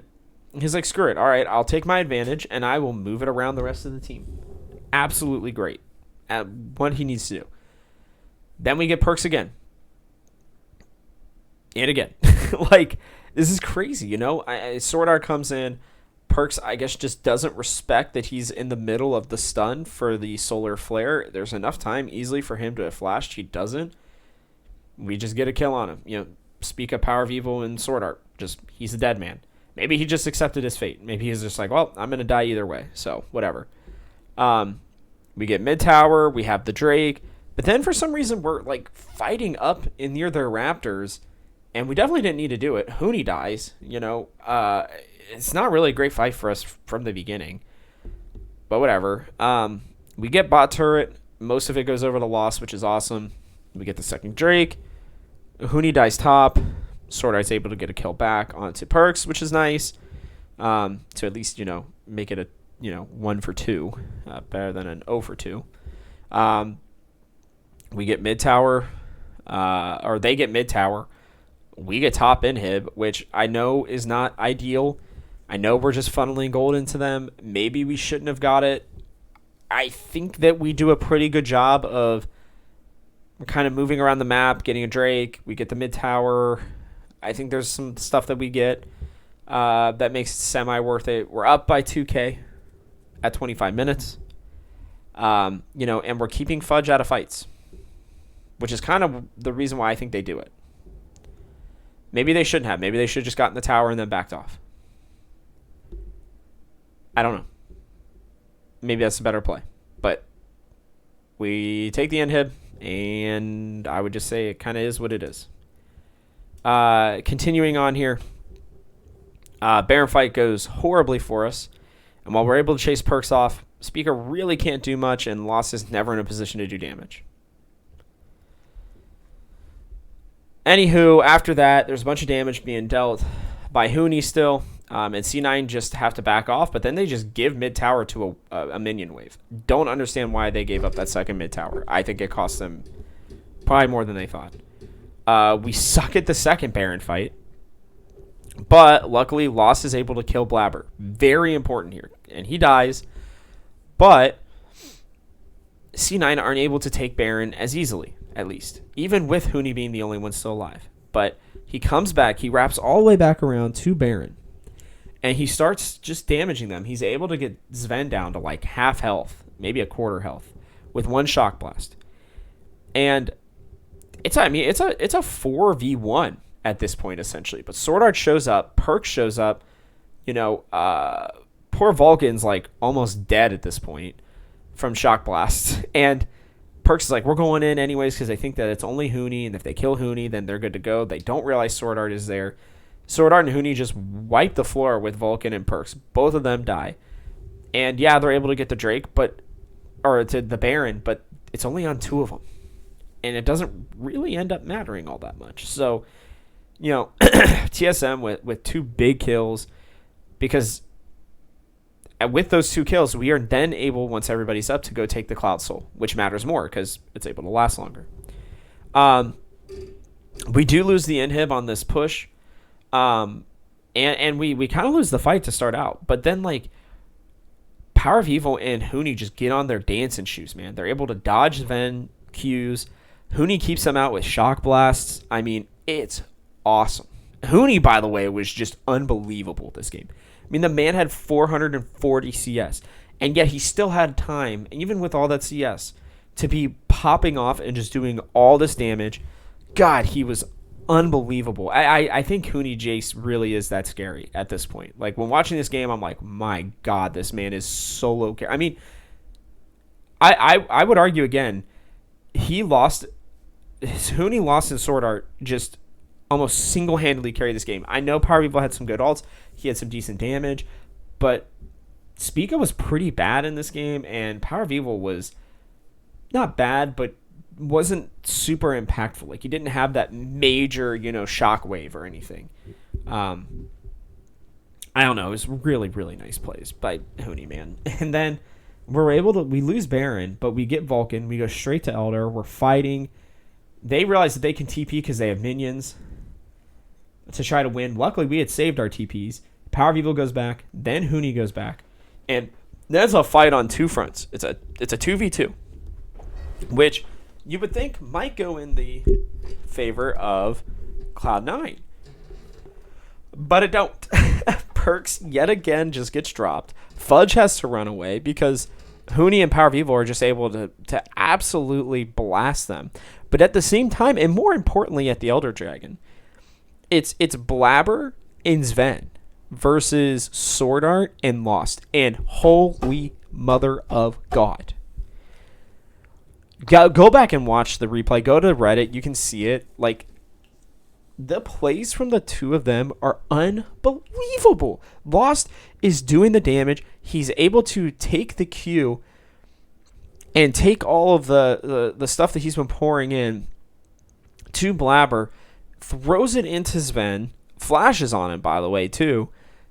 he's like, screw it. All right, I'll take my advantage, and I will move it around the rest of the team. Absolutely great at what he needs to do. Then we get Perks again. And again. Like, this is crazy, Sword Art comes in. Perks, I guess, just doesn't respect that he's in the middle of the stun for the solar flare. There's enough time easily for him to have flashed. He doesn't. We just get a kill on him. Spica, Power of Evil, and Sword Art. He's a dead man. Maybe he just accepted his fate. Maybe he's just like, well, I'm going to die either way. So, whatever. We get mid tower. We have the Drake. But then for some reason, we're, like, fighting up in near their Raptors. And we definitely didn't need to do it. Huni dies, it's not really a great fight for us from the beginning. But whatever. We get bot turret. Most of it goes over to Lost, which is awesome. We get the second Drake. Huni dies top. Sword Art's able to get a kill back onto Perks, which is nice. To at least, make it a, 1 for 2. Better than an 0 for 2. We get mid tower. Or they get mid tower. We get top inhib, which I know is not ideal. I know we're just funneling gold into them. Maybe we shouldn't have got it. I think that we do a pretty good job of kind of moving around the map, getting a Drake. We get the mid tower. I think there's some stuff that we get that makes it semi worth it. We're up by 2K at 25 minutes. And we're keeping Fudge out of fights, which is kind of the reason why I think they do it. Maybe they shouldn't have. Maybe they should have just gotten the tower and then backed off. I don't know. Maybe that's a better play. But we take the inhib, and I would just say it kind of is what it is. Continuing on here. Baron fight goes horribly for us. And while we're able to chase Perks off, Spica really can't do much, and Lost is never in a position to do damage. Anywho, after that, there's a bunch of damage being dealt by Huni still, and C9 just have to back off, but then they just give mid-tower to a minion wave. Don't understand why they gave up that second mid-tower. I think it cost them probably more than they thought. We suck at the second Baron fight, but luckily Lost is able to kill Blabber. Very important here, and he dies, but C9 aren't able to take Baron as easily. At least, even with Huni being the only one still alive. But he comes back, he wraps all the way back around to Baron, and he starts just damaging them. He's able to get Sven down to like half health, maybe a quarter health, with one shock blast. And it's a 4v1 at this point essentially. But Sword Art shows up, Perks shows up. Poor Vulcan's like almost dead at this point from shock blasts, and Perks is like, we're going in anyways because they think that it's only Huni, and if they kill Huni, then they're good to go. They don't realize Sword Art is there. Sword Art and Huni just wipe the floor with Vulcan and Perks. Both of them die. And yeah, they're able to get the Drake, or to the Baron, but it's only on 2 of them. And it doesn't really end up mattering all that much. So, TSM with 2 big kills, because with those 2 kills, we are then able, once everybody's up, to go take the Cloud Soul, which matters more because it's able to last longer. We do lose the inhib on this push, and we kind of lose the fight to start out. But then, like, Power of Evil and Huni just get on their dancing shoes, man. They're able to dodge Ven Qs. Huni keeps them out with shock blasts. I mean, it's awesome. Huni, by the way, was just unbelievable this game. I mean, the man had 440 CS, and yet he still had time, even with all that CS, to be popping off and just doing all this damage. God, he was unbelievable. I think Huni Jace really is that scary at this point. Like, when watching this game, I'm like, my God, this man is solo. I mean, I would argue again, Huni lost his sword art just almost single-handedly carried this game. I know Power Evil had some good ults. He had some decent damage. But Spica was pretty bad in this game, and Power Evil was not bad, but wasn't super impactful. Like, he didn't have that major, shockwave or anything. I don't know. It was really, really nice plays by Huni, man. And then we lose Baron, but we get Vulcan. We go straight to Elder. We're fighting. They realize that they can TP because they have minions to try to win. Luckily, we had saved our TPs. Power of Evil goes back. Then Huni goes back. And there's a fight on two fronts. It's a 2v2, which you would think might go in the favor of Cloud9. But it don't. Perks, yet again, just gets dropped. Fudge has to run away because Huni and Power of Evil are just able to absolutely blast them. But at the same time, and more importantly at the Elder Dragon, it's Blabber and Sven versus Sword Art and Lost. And holy mother of God. Go back and watch the replay. Go to Reddit. You can see it. Like, the plays from the two of them are unbelievable. Lost is doing the damage. He's able to take the Q and take all of the stuff that he's been pouring in to Blabber, throws it into Sven, flashes on him, by the way, too.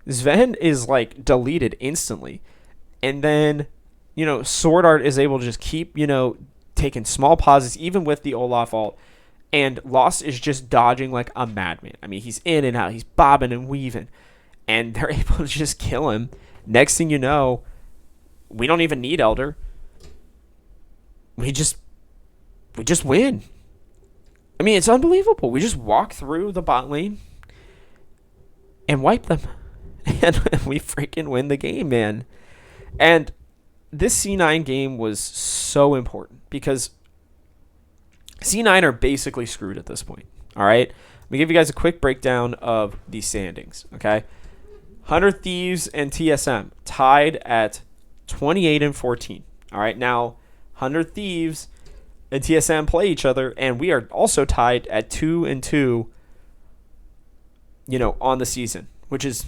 Sven is, like, deleted instantly. And then, Sword Art is able to just keep, taking small pauses, even with the Olaf ult. And Lost is just dodging like a madman. I mean, he's in and out. He's bobbing and weaving. And they're able to just kill him. Next thing you know, we don't even need Elder. We just win. I mean, it's unbelievable. We just walk through the bot lane and wipe them. And we freaking win the game, man. And this C9 game was so important because C9 are basically screwed at this point. All right? Let me give you guys a quick breakdown of the standings, okay? 100 Thieves and TSM tied at 28 and 14. All right? Now, 100 Thieves and TSM play each other, and we are also tied at 2 and 2, on the season, which is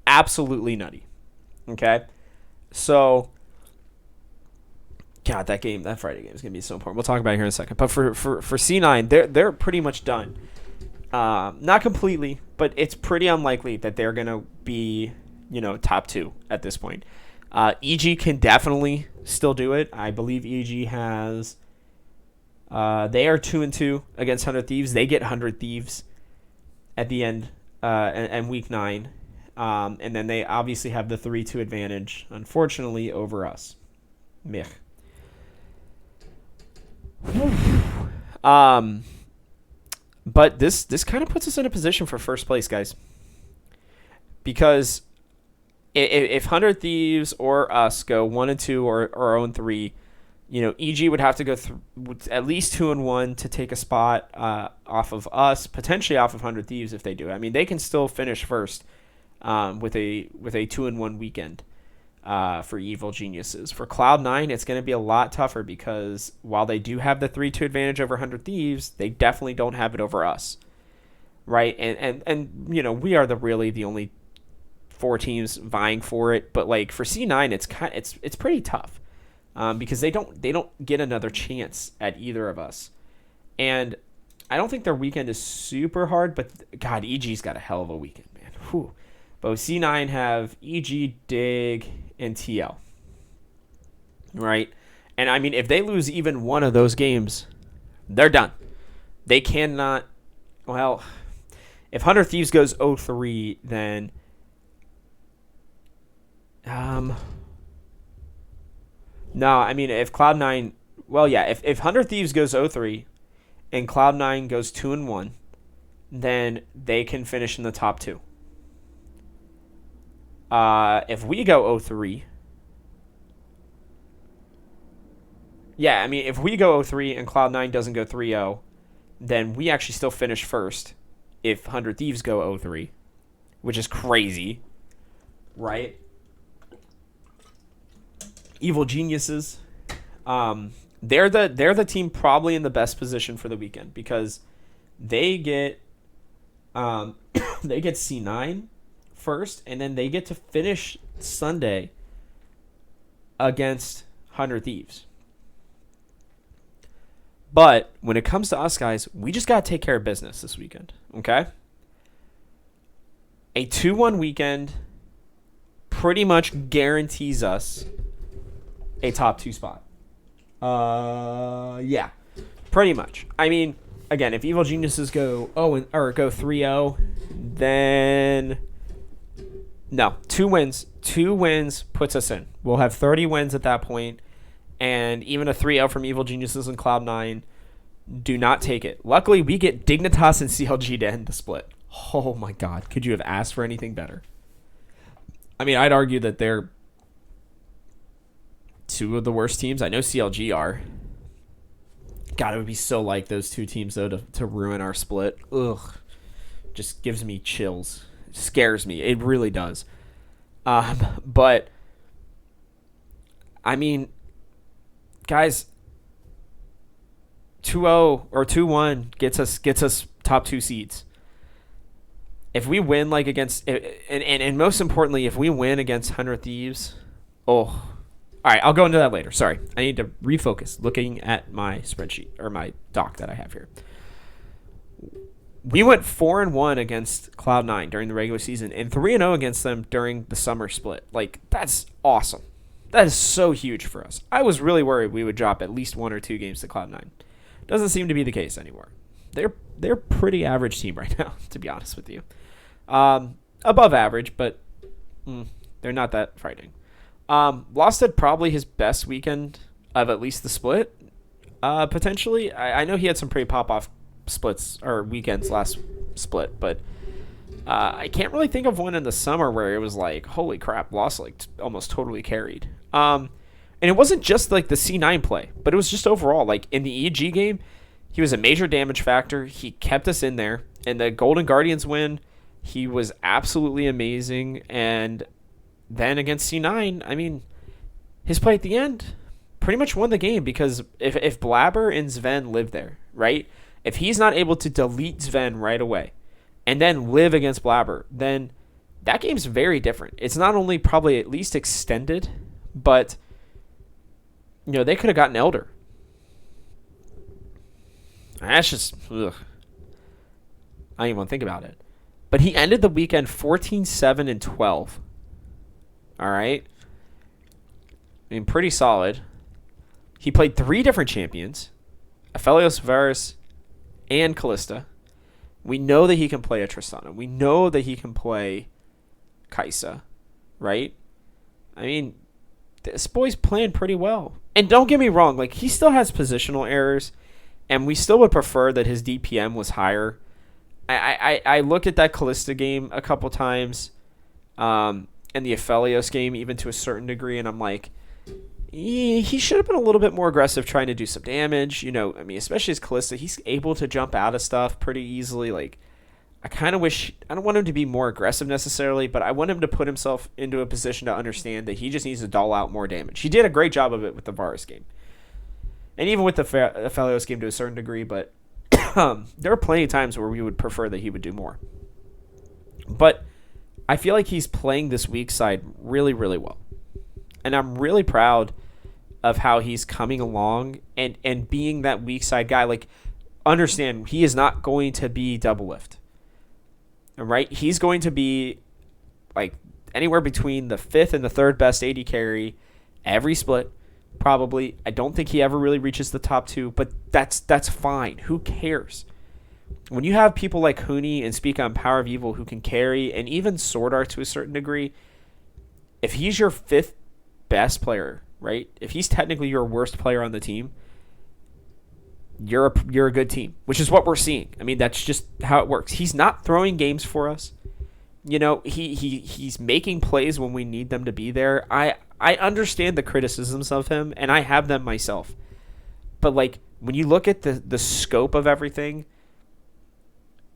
absolutely nutty. Okay? So, God, that Friday game is going to be so important. We'll talk about it here in a second. But for C9, they're pretty much done. Not completely, but it's pretty unlikely that they're going to be, top 2 at this point. EG can definitely still do it. I believe EG has... they are 2 and 2 against 100 Thieves. They get 100 Thieves at the end and week 9. And then they obviously have the 3-2 advantage, unfortunately, over us. Meh. But this kind of puts us in a position for first place, guys. Because if 100 Thieves or us go 1 and 2 or 0 and 3, EG would have to go at least 2 and 1 to take a spot off of us, potentially off of 100 Thieves if they do. I mean, they can still finish first with a 2 and 1 weekend for Evil Geniuses. For Cloud9, it's going to be a lot tougher because while they do have the 3-2 advantage over 100 Thieves, they definitely don't have it over us, right? And we are the only 4 teams vying for it. But like for C9, it's pretty tough because they don't get another chance at either of us. And I don't think their weekend is super hard, but God, EG's got a hell of a weekend, man. Whew. But C9 have EG, Dig, and TL. Right? And I mean, if they lose even one of those games, they're done. They cannot... Well, if 100 Thieves goes 0-3, then... No, I mean, if Cloud9 well, yeah, if 100 Thieves goes 0-3 and Cloud9 goes 2-1, then they can finish in the top two. If we go 0-3, yeah, I mean, if we go 0-3 and Cloud9 doesn't go 3-0, then we actually still finish first if 100 Thieves go 0-3, which is crazy, right? Evil Geniuses, they're the team probably in the best position for the weekend because they get they get C9 first, and then they get to finish Sunday against 100 Thieves. But when it comes to us, guys, we just got to take care of business this weekend, okay? A 2-1 weekend pretty much guarantees us a top 2 spot. Yeah, pretty much. I mean, again, if Evil Geniuses go 3-0, then no, 2 wins. 2 wins puts us in. We'll have 30 wins at that point. And even a 3-0 from Evil Geniuses and Cloud9, do not take it. Luckily, we get Dignitas and CLG to end the split. Oh my God. Could you have asked for anything better? I mean, I'd argue that they're 2 of the worst teams. I know CLG are. God, it would be so like those 2 teams, though, to ruin our split. Ugh. Just gives me chills. It scares me. It really does. But, I mean, guys, 2-0 or 2-1 gets us top 2 seeds. If we win against and most importantly, if we win against 100 Thieves, all right, I'll go into that later. Sorry, I need to refocus. Looking at my spreadsheet or my doc that I have here, we went 4-1 against Cloud9 during the regular season and 3-0 against them during the summer split. That's awesome. That is so huge for us. I was really worried we would drop at least 1 or 2 games to Cloud9. Doesn't seem to be the case anymore. They're a pretty average team right now, to be honest with you. Above average, but they're not that frightening. Lost had probably his best weekend of at least the split. Potentially, I know he had some pretty pop-off splits or weekends last split, but I can't really think of one in the summer where it was like, holy crap, Lost almost totally carried. And it wasn't just the C9 play, but it was just overall. In the EG game, he was a major damage factor. He kept us in there. In the Golden Guardians win, he was absolutely amazing. And then against C9, I mean, his play at the end pretty much won the game because if Blabber and Sven live there, right? If he's not able to delete Sven right away and then live against Blabber, then that game's very different. It's not only probably at least extended, but they could have gotten Elder. That's just, ugh. I don't even want to think about it. But he ended the weekend 14-7-12. All right. I mean, pretty solid. He played 3 different champions, Aphelios, Varus, and Callista. We know that he can play a Tristana. We know that he can play Kaisa, right? I mean, this boy's playing pretty well. And don't get me wrong, he still has positional errors, and we still would prefer that his DPM was higher. I looked at that Callista game a couple times, and the Aphelios game even to a certain degree, and I'm like, he should have been a little bit more aggressive trying to do some damage. I mean, especially as Callista, he's able to jump out of stuff pretty easily. I kind of wish, I don't want him to be more aggressive necessarily, but I want him to put himself into a position to understand that he just needs to dole out more damage. He did a great job of it with the Varus game. And even with the Aphelios game to a certain degree, but there are plenty of times where we would prefer that he would do more. But I feel like he's playing this weak side really, really well. And I'm really proud of how he's coming along and being that weak side guy. Understand, he is not going to be double lift. Right? He's going to be anywhere between the 5th and the 3rd best AD carry every split. Probably. I don't think he ever really reaches the top 2, but that's fine. Who cares? When you have people like Huni and Spica and Power of Evil who can carry, and even Sword Art to a certain degree, if he's your 5th best player, right? If he's technically your worst player on the team, you're a good team, which is what we're seeing. I mean, that's just how it works. He's not throwing games for us. He's making plays when we need them to be there. I understand the criticisms of him, and I have them myself. But like when you look at the scope of everything,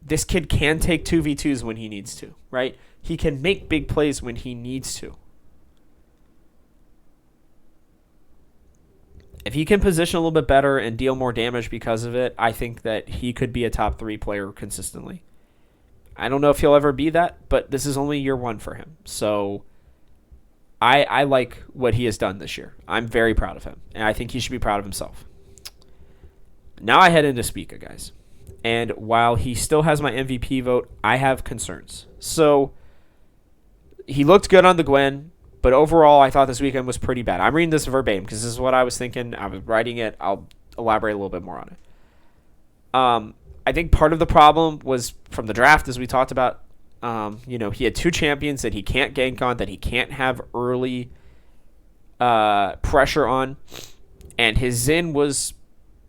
this kid can take 2v2s when he needs to, right? He can make big plays when he needs to. If he can position a little bit better and deal more damage because of it, I think that he could be a top 3 player consistently. I don't know if he'll ever be that, but this is only year 1 for him. So I like what he has done this year. I'm very proud of him, and I think he should be proud of himself. Now I head into Spica, guys. And while he still has my MVP vote, I have concerns. So he looked good on the Gwen, but overall I thought this weekend was pretty bad. I'm reading this verbatim because this is what I was thinking. I was writing it. I'll elaborate a little bit more on it. I think part of the problem was from the draft, as we talked about. He had 2 champions that he can't gank on, that he can't have early pressure on, and his Xin was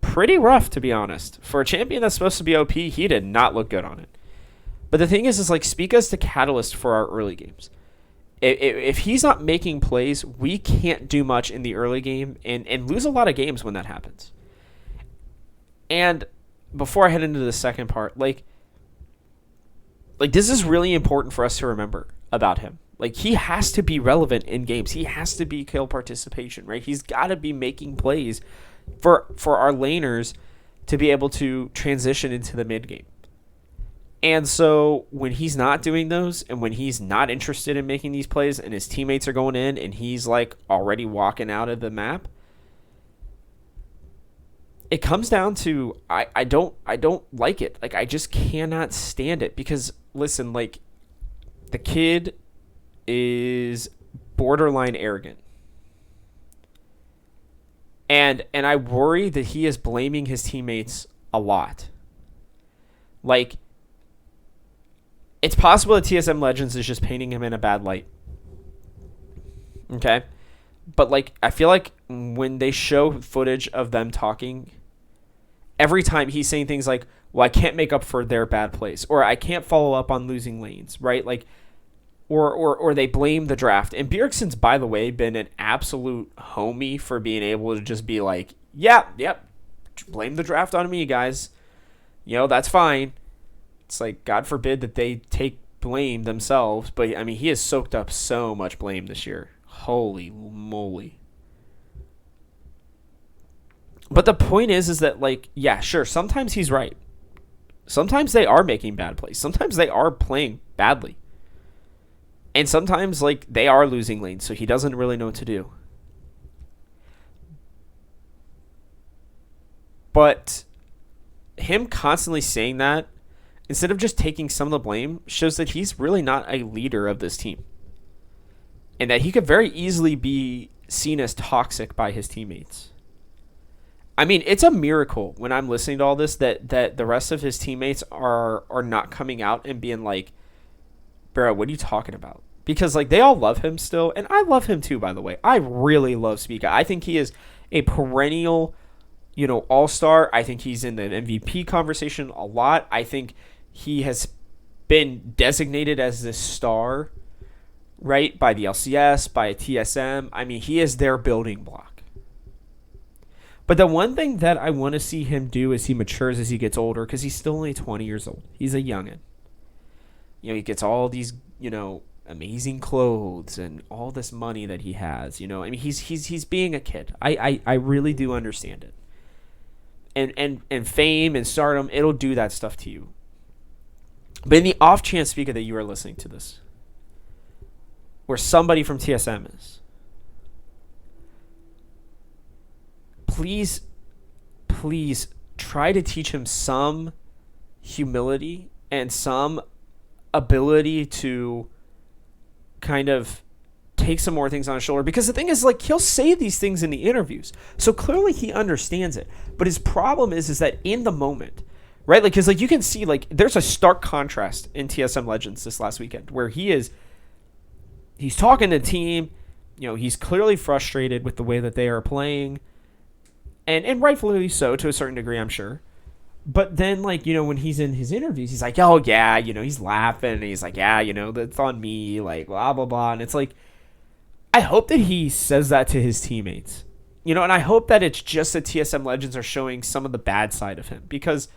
pretty rough, to be honest. For a champion that's supposed to be OP, he did not look good on it. But the thing is like Spica's the catalyst for our early games. If he's not making plays, we can't do much in the early game and lose a lot of games when that happens. And before I head into the second part, like this is really important for us to remember about him. Like, he has to be relevant in games. He has to be kill participation, right? He's got to be making plays for our laners to be able to transition into the mid game. And so when he's not doing those, and when he's not interested in making these plays, and his teammates are going in, and he's like already walking out of the map, it comes down to I don't like it. Like, I just cannot stand it because listen, like, the kid is borderline arrogant. And I worry that he is blaming his teammates a lot. Like, it's possible that TSM Legends is just painting him in a bad light. Okay? But, like, I feel like when they show footage of them talking, every time he's saying things like, well, I can't make up for their bad plays, or I can't follow up on losing lanes, right? Like, or they blame the draft. And Bjergsen's, by the way, been an absolute homie for being able to just be like, yep, blame the draft on me, guys. That's fine. It's like, God forbid that they take blame themselves. But, I mean, he has soaked up so much blame this year. Holy moly. But the point is that, like, yeah, sure, sometimes he's right. Sometimes they are making bad plays. Sometimes they are playing badly. And sometimes, like, they are losing lanes, so he doesn't really know what to do. But him constantly saying that, instead of just taking some of the blame, shows that he's really not a leader of this team. And that he could very easily be seen as toxic by his teammates. I mean, it's a miracle when I'm listening to all this that the rest of his teammates are not coming out and being like, bro, what are you talking about? Because, like, they all love him still. And I love him too, by the way. I really love Spica. I think he is a perennial, all-star. I think he's in the MVP conversation a lot. I think he has been designated as this star, right, by the LCS, by TSM. I mean, he is their building block. But the one thing that I want to see him do as he matures, as he gets older, because he's still only 20 years old. He's a youngin'. He gets all these, amazing clothes and all this money that he has. I mean, he's being a kid. I really do understand it. And fame and stardom, it'll do that stuff to you. But in the off chance, Spica, that you are listening to this, where somebody from TSM is, please try to teach him some humility and some ability to kind of take some more things on his shoulder. Because the thing is, like, he'll say these things in the interviews, so clearly he understands it. But his problem is that in the moment, right? Like, because, like, you can see, like, there's a stark contrast in TSM Legends this last weekend where he's talking to the team. He's clearly frustrated with the way that they are playing. and rightfully so to a certain degree, I'm sure. But then, like, when he's in his interviews, he's like, oh, yeah, he's laughing. And he's like, yeah, that's on me, like, blah, blah, blah. And it's like, I hope that he says that to his teammates. And I hope that it's just that TSM Legends are showing some of the bad side of him. Because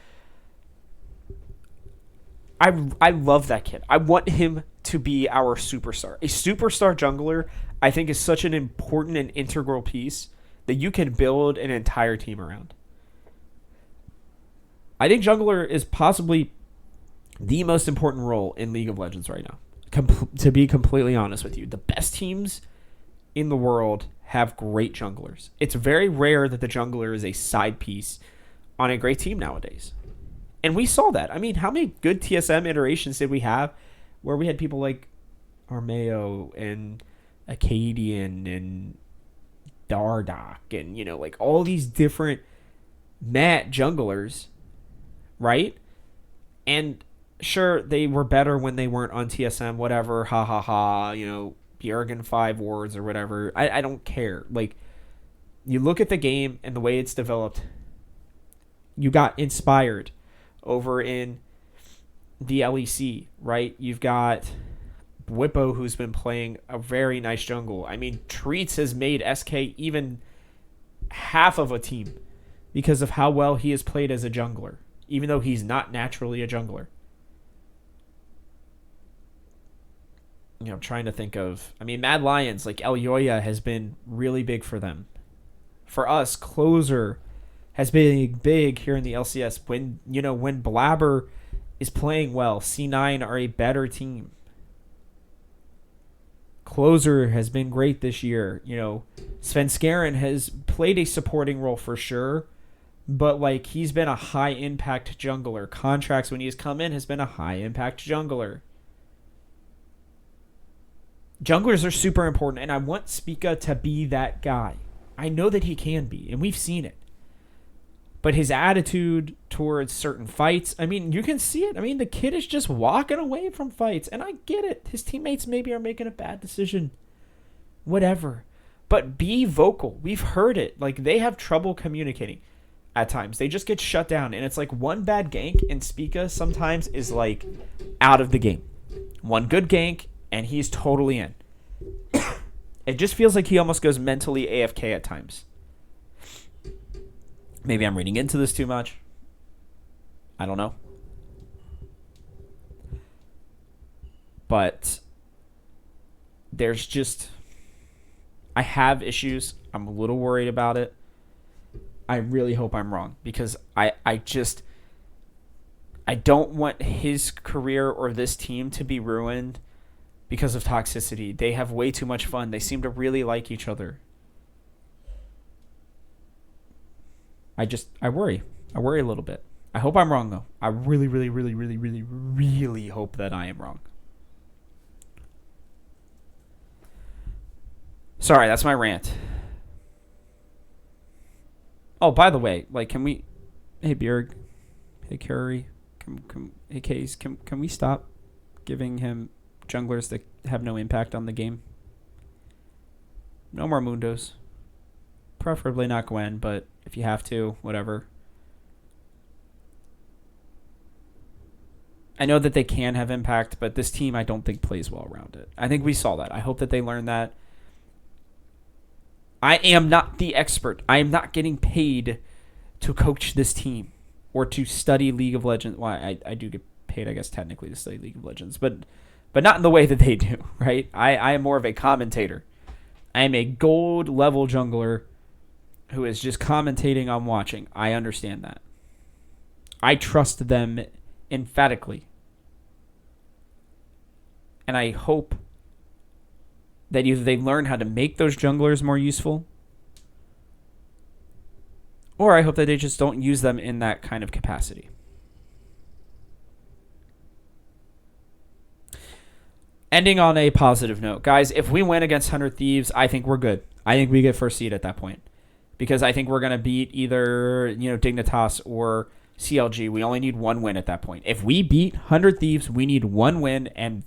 I love that kid. I want him to be our superstar. A superstar jungler, I think, is such an important and integral piece that you can build an entire team around. I think jungler is possibly the most important role in League of Legends right now. To be completely honest with you, the best teams in the world have great junglers. It's very rare that the jungler is a side piece on a great team nowadays. And we saw that. I mean, how many good TSM iterations did we have where we had people like Armeo and Acadian and Dardock and, like all these different mat junglers, right? And sure, they were better when they weren't on TSM, whatever, ha ha ha, Bjergen 5 wards or whatever. I don't care. Like, you look at the game and the way it's developed, you got inspired over in the LEC, right? You've got Whippo, who's been playing a very nice jungle. I mean, Treats has made SK even half of a team because of how well he has played as a jungler, even though he's not naturally a jungler. I'm trying to think of... I mean, Mad Lions, like El Yoya, has been really big for them. For us, Closer has been big here in the LCS. When Blabber is playing well, C9 are a better team. Closer has been great this year. Svenskeren has played a supporting role for sure, but like he's been a high impact jungler. Contracts, when he's come in, has been a high impact jungler. Junglers are super important, and I want Spica to be that guy. I know that he can be, and we've seen it. But his attitude towards certain fights, I mean, you can see it. I mean, the kid is just walking away from fights, and I get it. His teammates maybe are making a bad decision. Whatever. But be vocal. We've heard it. Like, they have trouble communicating at times. They just get shut down, and it's like one bad gank, and Spica sometimes is, like, out of the game. One good gank, and he's totally in. It just feels like he almost goes mentally AFK at times. Maybe I'm reading into this too much. I don't know. But there's just... I have issues. I'm a little worried about it. I really hope I'm wrong. Because I don't want his career or this team to be ruined because of toxicity. They have way too much fun. They seem to really like each other. I worry. I worry a little bit. I hope I'm wrong, though. I really, really, really, really, really, really hope that I am wrong. Sorry, that's my rant. Oh, by the way, like, can we... Hey, Bjerg. Hey, Curry. Hey, Case. Can we stop giving him junglers that have no impact on the game? No more Mundos. Preferably not Gwen, but if you have to, whatever. I know that they can have impact, but this team I don't think plays well around it. I think we saw that. I hope that they learn that. I am not the expert. I am not getting paid to coach this team or to study League of Legends. Well, I do get paid, I guess, technically to study League of Legends, but not in the way that they do, right? I am more of a commentator. I am a gold level jungler who is just commentating on watching. I understand that. I trust them emphatically. And I hope that either they learn how to make those junglers more useful, or I hope that they just don't use them in that kind of capacity. Ending on a positive note. Guys, if we win against 100 Thieves, I think we're good. I think we get first seed at that point. Because I think we're going to beat either, Dignitas or CLG. We only need one win at that point. If we beat 100 Thieves, we need one win, and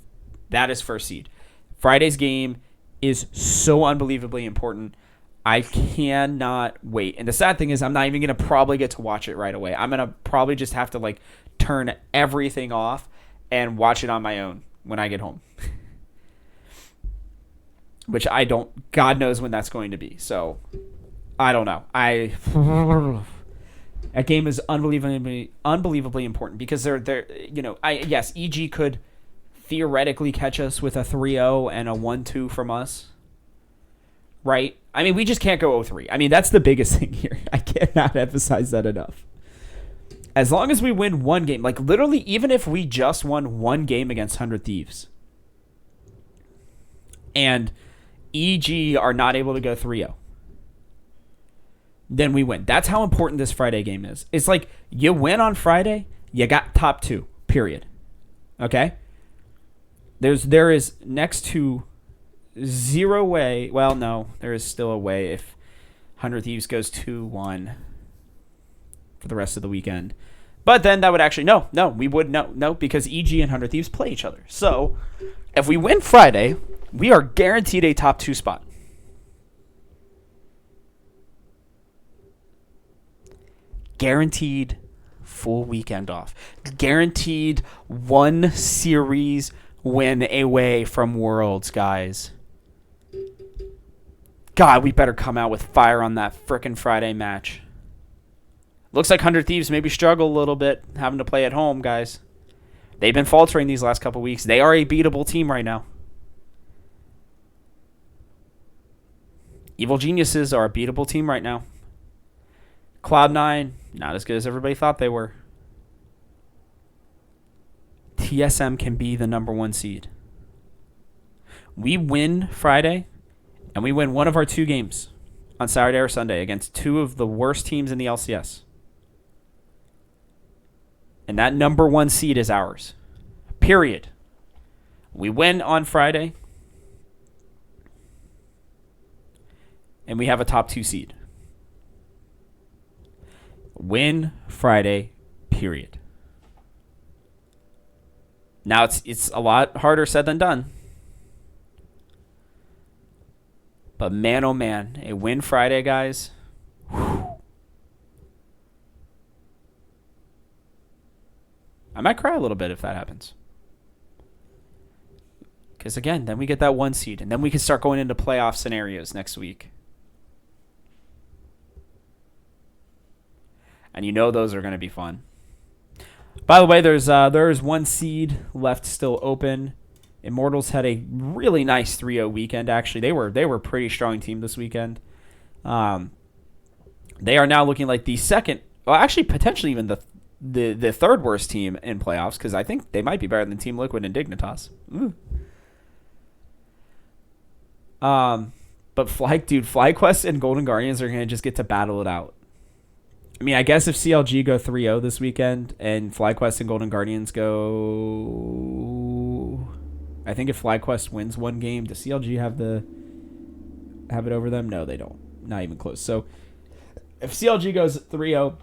that is first seed. Friday's game is so unbelievably important. I cannot wait. And the sad thing is I'm not even going to probably get to watch it right away. I'm going to probably just have to like turn everything off and watch it on my own when I get home. Which I don't, God knows when that's going to be. So I don't know. That game is unbelievably important because they're yes, EG could theoretically catch us with a 3-0 and a 1-2 from us. Right? I mean, we just can't go 0-3. I mean, that's the biggest thing here. I cannot emphasize that enough. As long as we win one game, like literally, even if we just won one game against 100 Thieves and EG are not able to go 3-0, then we win. That's how important this Friday game is. It's like you win on Friday, you got top 2, period. Okay? There is next to zero way. Well, no, there is still a way if 100 Thieves goes 2-1 for the rest of the weekend. But then that would actually we would no because EG and 100 Thieves play each other. So if we win Friday, we are guaranteed a top 2 spot. Guaranteed full weekend off. Guaranteed one series win away from Worlds, guys. God, we better come out with fire on that frickin' Friday match. Looks like 100 Thieves maybe struggle a little bit having to play at home, guys. They've been faltering these last couple weeks. They are a beatable team right now. Evil Geniuses are a beatable team right now. Cloud9, not as good as everybody thought they were. TSM can be the number 1 seed. We win Friday, and we win one of our 2 games on Saturday or Sunday against 2 of the worst teams in the LCS. And that number 1 seed is ours. Period. We win on Friday, and we have a top 2 seed. Win Friday, period. Now it's a lot harder said than done. But man, oh man, a win Friday, guys. Whew. I might cry a little bit if that happens. Because again, then we get that 1 seed, and then we can start going into playoff scenarios next week. And you know those are going to be fun. By the way, there's 1 seed left still open. Immortals had a really nice 3-0 weekend. Actually, they were a pretty strong team this weekend. They are now looking like the second, well, actually potentially even the third worst team in playoffs because I think they might be better than Team Liquid and Dignitas. Ooh. But FlyQuest and Golden Guardians are going to just get to battle it out. I mean, I guess if CLG go 3-0 this weekend and FlyQuest and Golden Guardians go... I think if FlyQuest wins 1 game, does CLG have it over them? No, they don't. Not even close. So if CLG goes 3-0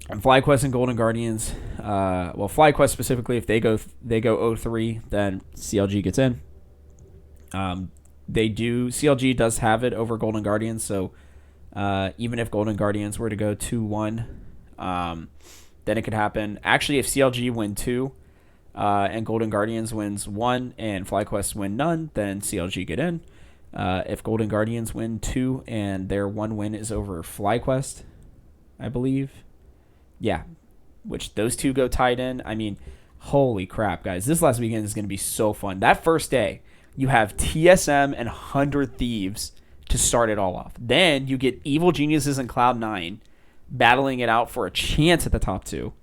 and FlyQuest and Golden Guardians, FlyQuest specifically, if they go 0-3, then CLG gets in. CLG does have it over Golden Guardians, so even if Golden Guardians were to go 2-1, then it could happen. Actually, if CLG win 2 and Golden Guardians wins 1 and FlyQuest win none, then CLG get in. If Golden Guardians win 2 and their 1 win is over FlyQuest, I believe. Yeah, which those 2 go tied in. I mean, holy crap, guys. This last weekend is going to be so fun. That first day, you have TSM and 100 Thieves to start it all off. Then you get Evil Geniuses and Cloud9 battling it out for a chance at the top 2.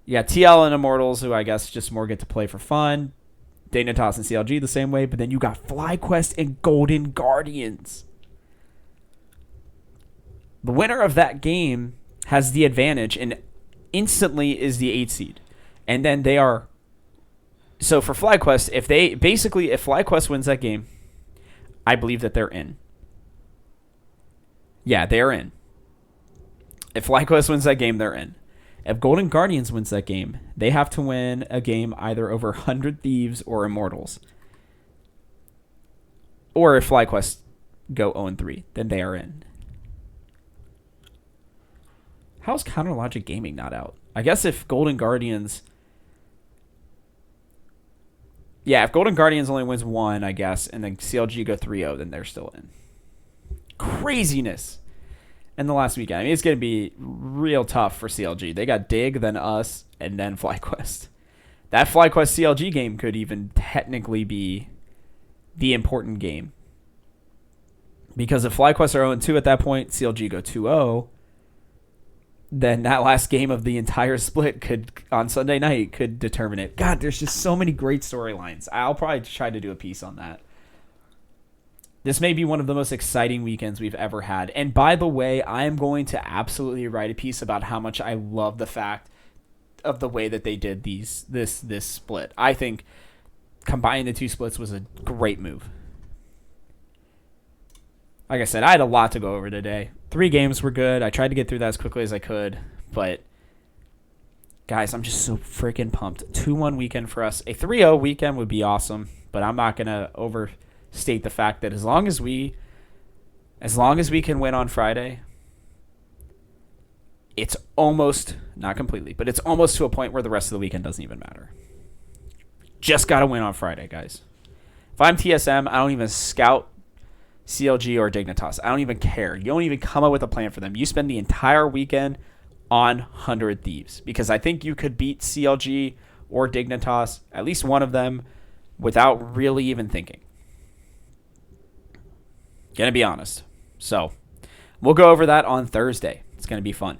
You got TL and Immortals, who I guess just more get to play for fun. Dignitas and CLG the same way. But then you got FlyQuest and Golden Guardians. The winner of that game has the advantage and instantly is the 8 seed. And then they are... So for FlyQuest, if FlyQuest wins that game, I believe that they're in. Yeah, they're in. If FlyQuest wins that game, they're in. If Golden Guardians wins that game, they have to win a game either over 100 Thieves or Immortals. Or if FlyQuest go 0-3, then they are in. How's Counter Logic Gaming not out? I guess if Golden Guardians... Yeah, if Golden Guardians only wins 1, I guess, and then CLG go 3-0, then they're still in. Craziness. And the last weekend. I mean, it's going to be real tough for CLG. They got Dig, then us, and then FlyQuest. That FlyQuest CLG game could even technically be the important game. Because if FlyQuest are 0-2 at that point, CLG go 2-0, then that last game of the entire split could, on Sunday night, could determine it. God, there's just so many great storylines. I'll probably try to do a piece on that. This may be one of the most exciting weekends we've ever had. And by the way, I am going to absolutely write a piece about how much I love the fact of the way that they did this split. I think combining the two splits was a great move. Like I said, I had a lot to go over today. 3 games were good. I tried to get through that as quickly as I could. But, guys, I'm just so freaking pumped. 2-1 weekend for us. A 3-0 weekend would be awesome. But I'm not going to overstate the fact that as long as we can win on Friday, it's almost, not completely, but it's almost to a point where the rest of the weekend doesn't even matter. Just got to win on Friday, guys. If I'm TSM, I don't even scout CLG or Dignitas. I don't even care. You don't even come up with a plan for them. You spend the entire weekend on 100 Thieves because I think you could beat CLG or Dignitas, at least one of them, without really even thinking. Gonna be honest. So, we'll go over that on Thursday. It's gonna be fun.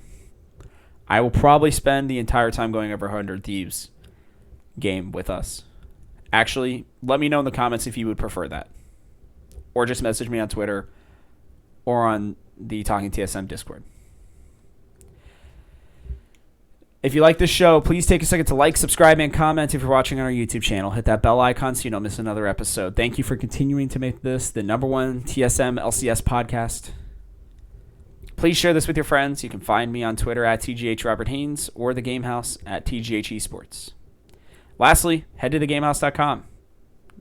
I will probably spend the entire time going over 100 Thieves game with us. Actually, let me know in the comments if you would prefer that. Or just message me on Twitter or on the Talking TSM Discord. If you like this show, please take a second to like, subscribe, and comment if you're watching on our YouTube channel. Hit that bell icon so you don't miss another episode. Thank you for continuing to make this the #1 TSM LCS podcast. Please share this with your friends. You can find me on Twitter at TGH Robert Haynes or the Gamehouse at TGH Esports. Lastly, head to thegamehouse.com.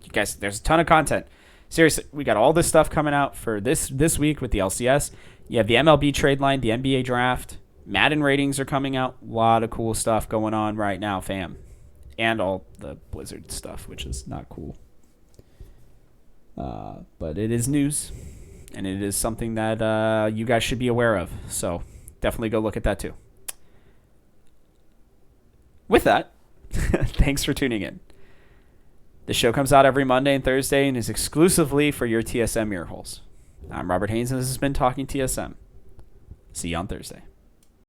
You guys, there's a ton of content. Seriously, we got all this stuff coming out for this week with the LCS. You have the MLB trade line, the NBA draft. Madden ratings are coming out. A lot of cool stuff going on right now, fam. And all the Blizzard stuff, which is not cool. But it is news. And it is something that you guys should be aware of. So definitely go look at that too. With that, thanks for tuning in. The show comes out every Monday and Thursday and is exclusively for your TSM ear holes. I'm Robert Haynes, and this has been Talking TSM. See you on Thursday.